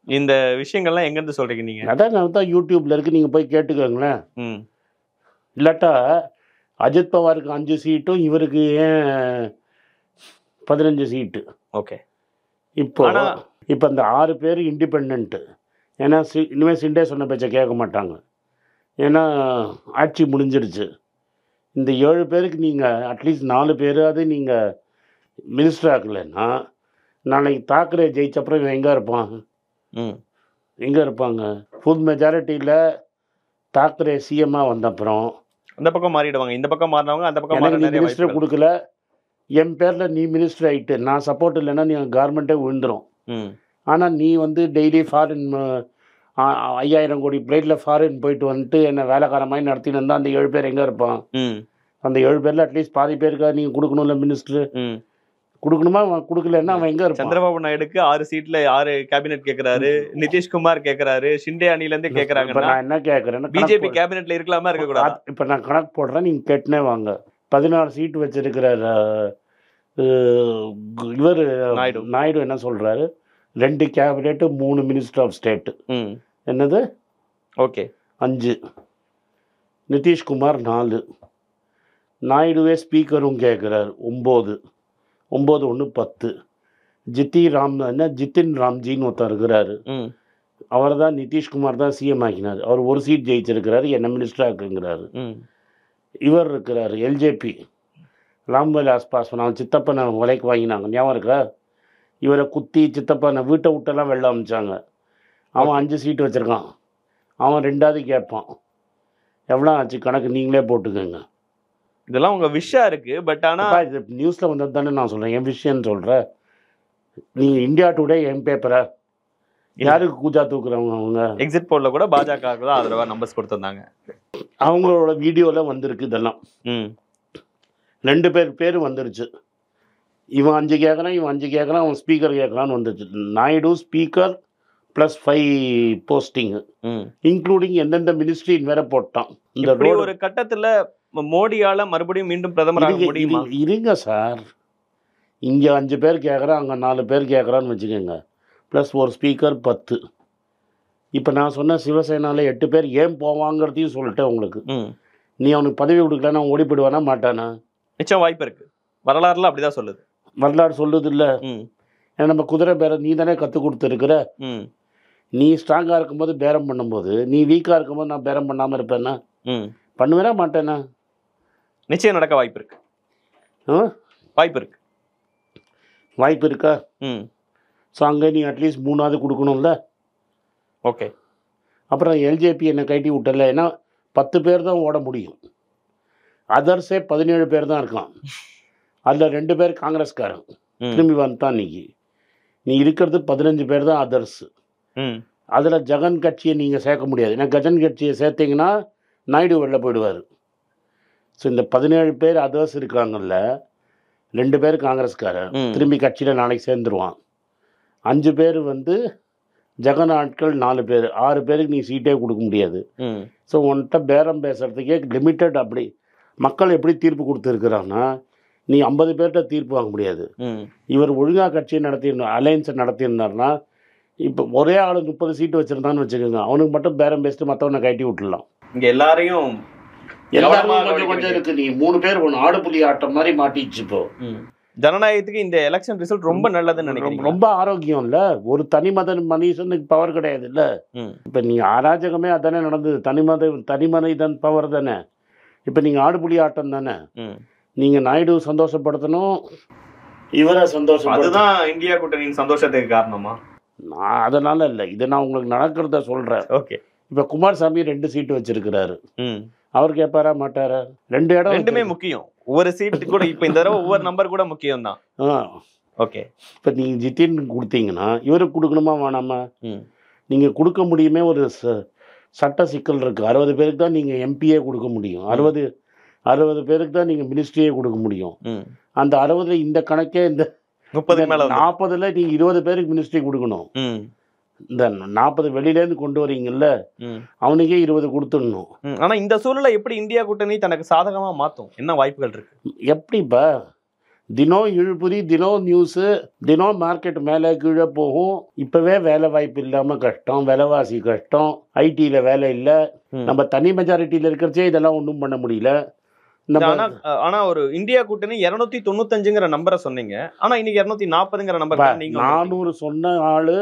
இந்த விஷயங்கள்லாம் எங்கேருந்து சொல்கிறீங்க நீங்கள்? அதான் நான் தான் யூடியூப்பில் இருக்குது, நீங்கள் போய் கேட்டுக்கோங்களேன். இல்லாட்டா அஜித் பவாருக்கு 5 சீட்டும் இவருக்கு ஏன் 15 சீட்டு? ஓகே, இப்போ இந்த 6 பேர் இண்டிபெண்ட்டு. ஏன்னா இனிமேல் ஷிண்டே சொன்ன பேச்சை கேட்க மாட்டாங்க. ஏன்னா ஆட்சி முடிஞ்சிருச்சு. இந்த 7 பேருக்கு நீங்கள் அட்லீஸ்ட் 4 பேராவது நீங்கள் மினிஸ்டர் ஆக்கலைன்னா நாளைக்கு தாக்கரே ஜெயிச்சப்பறம் இவன் எங்கே இருப்பான்? எங்கே இருப்பாங்க? ஃபுல் மெஜாரிட்டியில் தாக்கரே சிஎம்மாக வந்த அப்புறம் அந்த பக்கம் மாறிடுவாங்க, இந்த பக்கம் மாறினவங்க அந்த பக்கம் மினிஸ்டர் கொடுக்கல, என் பேரில் நீ மினிஸ்டர் ஆகிட்டு நான் சப்போர்ட் இல்லைன்னா நீ கவர்மெண்ட்டே விழுந்துடும். ஆனால் நீ வந்து டெய்லி ஃபாரின் 5000 கோடி பிளேட்டில் ஃபாரின் போயிட்டு வந்துட்டு என்ன வேலைக்காரமாய் நடத்தின்னு இருந்தால் அந்த 7 பேர் எங்கே இருப்பான்? அந்த 7 பேரில் அட்லீஸ்ட் பாதி பேருக்காக நீங்கள் கொடுக்கணும்ல மினிஸ்டர். கொடுக்கணுமா? அவன் கொடுக்கலன்னா அவன் எங்கே இருப்பான்? சந்திரபாபு நாயுடுக்கு 6 சீட்ல 6 கேபினெட் கேட்குறாரு, நிதிஷ்குமார் கேட்குறாரு, ஷிண்டே அணிலேருந்து கேட்குறாங்க. நான் என்ன கேட்குறேன்னா பிஜேபி கேபினெட்ல இருக்கலாமா இருக்கக்கூடாது? இப்போ நான் கணக்கு போடுறேன், நீங்கள் கேட்டுனே வாங்க. 16 சீட்டு வச்சிருக்கிற இவர் நாயுடு என்ன சொல்கிறாரு? 2 கேபினெட்டு 3 மினிஸ்டர் ஆஃப் ஸ்டேட்டு. என்னது? ஓகே, 5. நிதிஷ்குமார் 4. நாயுடுவே ஸ்பீக்கரும் கேட்குறாரு 9. 9 1 10. ஜித்தின் ராம்ஜின்னு ஒருத்தர் இருக்கிறாரு. அவர் தான் நிதிஷ்குமார் தான் சிஎம் ஆக்கினார். அவர் 1 சீட் ஜெயிச்சிருக்கிறாரு, என்ன மினிஸ்டர் ஆக்குங்கிறாரு. இவர் இருக்கிறார் எல்ஜேபி ராம்விலாஸ் பாஸ்வான், சித்தப்பனை விலைக்கு வாங்கினாங்க, ஞாபகம் இருக்கா? இவரை குத்தி சித்தப்பனை வீட்டை விட்டெல்லாம் வெளில அமைச்சாங்க. அவன் 5 சீட்டு வச்சுருக்கான். அவன் 2வது கேட்பான். எவ்வளோ ஆச்சு கணக்கு நீங்களே போட்டுக்கோங்க. இதெல்லாம் உங்கள் விஷயம் இருக்குது. பட் ஆனால் இது நியூஸில் வந்தது தானே நான் சொல்கிறேன், என் விஷயம்னு சொல்கிறேன். நீங்கள் இந்தியா டுடே என் பேப்பரை யாருக்கு கூஜா தூக்குறவங்க? அவங்க எக்ஸிட் போலில் கூட பாஜகவுக்கு தான் ஆதரவாக நம்பர்ஸ் கொடுத்துருந்தாங்க. அவங்களோட வீடியோவில் வந்திருக்கு இதெல்லாம். 2 பேர் வந்துருச்சு. இவன் 5 கேட்குறான், இவன் 5 கேட்குறான், அவன் ஸ்பீக்கர் கேட்குறான்னு வந்துருச்சு. Naidu speaker plus 5 posting including எந்தெந்த மினிஸ்ட்ரின்னு வேற போட்டான். இந்த ஒரு கட்டத்தில் மோடியால் மறுபடியும் மீண்டும் பிரதமராக முடியுமா? இருங்க சார், இங்கே 5 பேர் கேட்குறான், அங்கே 4 பேர் கேட்குறான்னு வச்சுக்கோங்க, ப்ளஸ் ஒரு ஸ்பீக்கர் 10. இப்போ நான் சொன்ன சிவசேனாவில் 8 பேர் ஏன் போவாங்கிறதையும் சொல்லிட்டேன் உங்களுக்கு. நீ அவனுக்கு பதவி கொடுக்கலன்னா அவன் ஓடி போயிடுவானா மாட்டானா? நிச்சயம் வாய்ப்பு இருக்குது. வரலாறுல அப்படிதான் சொல்லுது. வரலாறு சொல்லுது இல்லை? ஏன்னா நம்ம குதிரை பேரம் நீ தானே கற்றுக் கொடுத்துருக்குற. ம் நீ ஸ்ட்ராங்காக இருக்கும்போது பேரம் பண்ணும்போது, நீ வீக்காக இருக்கும்போது நான் பேரம் பண்ணாமல் இருப்பேன்னா? ம் பண்ணுவேனா மாட்டேனா? நிச்சயம் நடக்க வாய்ப்பு இருக்கு. வாய்ப்பு இருக்கு. வாய்ப்பு இருக்கா? ம் ஸோ அங்கே நீ அட்லீஸ்ட் 3ஆவது கொடுக்கணும்ல. ஓகே. அப்புறம் எல்ஜேபி என்னை கட்டி விட்டல. ஏன்னா 10 பேர் தான் ஓட முடியும். அதர்ஸே 17 பேர் தான் இருக்கான். அதில் 2 பேர் காங்கிரஸ்காரன் திரும்பி வந்துட்டான். நீ இருக்கிறது 15 பேர் தான் அதர்ஸு. அதில் ஜெகன் கட்சியை நீங்கள் சேர்க்க முடியாது. ஏன்னா ஜெகன் கட்சியை சேர்த்தீங்கன்னா நாயுடு வெளில போயிடுவார். ஸோ இந்த 17 பேர் அதர்ஸ் இருக்காங்கல்ல, 2 பேர் காங்கிரஸ்காரன் திரும்பி கட்சியில் நாளைக்கு சேர்ந்துருவான். 5 பேர் வந்து ஜெகன் ஆட்கள், 4 பேர், 6 பேருக்கு நீ சீட்டே கொடுக்க முடியாது. ஸோ உன்கிட்ட பேரம் பேசுகிறதுக்கே லிமிட்டட். அப்படி மக்கள் எப்படி தீர்ப்பு கொடுத்துருக்குறான்னா, நீ 50 பேர்கிட்ட தீர்ப்பு வாங்க முடியாது. இவர் ஒழுங்காக கட்சியை நடத்தியிருந்தார், அலையன்ஸை நடத்தியிருந்தார்னா, இப்போ ஒரே ஆள் 30 சீட்டு வச்சுருந்தான்னு வச்சுக்கோங்க, அவனுக்கு மட்டும் பேரம் பேசிட்டு மற்றவனை கட்டி விட்டுடலாம். இங்கே எல்லாரும் கொஞ்சம் இருக்குது. நீ 3 பேர் ஒன்று ஆடு புலி ஆட்டம் மாதிரி மாட்டிச்சு. இப்போ ஜனநாயகத்துக்கு இந்த எலெக்ஷன் ரிசல்ட் ரொம்ப நல்லதுன்னு நினைக்கிறேன். ரொம்ப ஆரோக்கியம் இல்லை. ஒரு மனுஷனுக்கு பவர் கிடையாது இல்லை. இப்போ நீங்கள் அராஜகமே அதானே நடந்தது. தனிமனிதன் பவர் தானே. இப்போ நீங்கள் ஆடு புலி ஆட்டம் தானே. நீங்கள் நாயுடு சந்தோஷப்படுத்தணும், இவரை சந்தோஷம். அதுதான் இந்தியா கூட்டணியின் சந்தோஷத்துக்கு காரணமா? நான் அதனால இல்லை, இதை நான் உங்களுக்கு நடக்கிறத சொல்கிறேன். ஓகே. இப்போ குமாரசாமி 2 சீட்டு வச்சிருக்கிறாரு. அவர் கேட்பாரா மாட்டாரா? 2 இடம், ரெண்டுமே முக்கியம். ஒவ்வொரு சீட்டு கூட இப்போ இந்த தடவை ஒவ்வொரு நம்பர் கூட முக்கியம் தான். ஓகே. இப்போ நீங்கள் ஜித்தின் கொடுத்தீங்கன்னா இவருக்கு கொடுக்கணுமா வேணாமா? நீங்கள் கொடுக்க முடியுமே. ஒரு சட்ட சிக்கல் இருக்குது. 60 பேருக்கு தான் நீங்கள் எம்பியே கொடுக்க முடியும். 60 பேருக்கு தான் நீங்கள் மினிஸ்ட்ரியே கொடுக்க முடியும். அந்த 60 இந்த கணக்கே இந்த 40ல் நீங்கள் 20 பேருக்கு மினிஸ்ட்ரி கொடுக்கணும். இந்த 40 வெளியிலேருந்து கொண்டு வரீங்கல்ல, அவனுக்கே 20 கொடுத்துடணும். ஆனால் இந்த சூழலை எப்படி இந்தியா கூட்டணி தனக்கு சாதகமாக மாற்றும்? என்ன வாய்ப்புகள் இருக்கு? எப்படிப்பா? தினம் இழுபுரி, தினம் நியூஸு, தினம் மார்க்கெட் மேலே கீழே போகும். இப்போவே வேலை வாய்ப்பு இல்லாமல் கஷ்டம், விலைவாசி கஷ்டம், ஐடியில் வேலை இல்லை. நம்ம தனி மெஜாரிட்டியில் இருக்கிறச்சே இதெல்லாம் ஒன்றும் பண்ண முடியல. ஆனா ஒரு இந்தியா கூட்டணி 295ங்கிற நம்பரை சொன்னீங்க. ஆனா இன்னைக்கு 240ங்கிற நம்பர். 400 சொன்ன ஆளு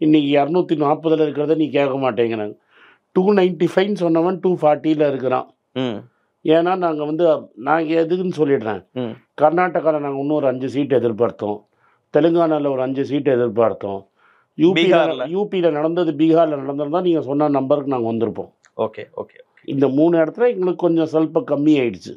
இன்னைக்கு 240ல் இருக்கிறத நீ கேட்க மாட்டேங்கிறாங்க. 295 சொன்னவன் 240ல் இருக்கிறான். ஏன்னா நாங்கள் வந்து நாங்கள் எதுக்குன்னு சொல்லிடுறேன். கர்நாடகாவில் நாங்கள் இன்னொரு 5 சீட்டு எதிர்பார்த்தோம். தெலுங்கானாவில் ஒரு 5 சீட்டு எதிர்பார்த்தோம். யூபியில் நடந்தது, பீகாரில் நடந்தது நீங்கள் சொன்ன நம்பருக்கு நாங்கள் வந்திருப்போம். Okay okay. இந்த 3 இடத்துல எங்களுக்கு கொஞ்சம் ಸ್ವಲ್ಪ கம்மி ஆயிடுச்சு.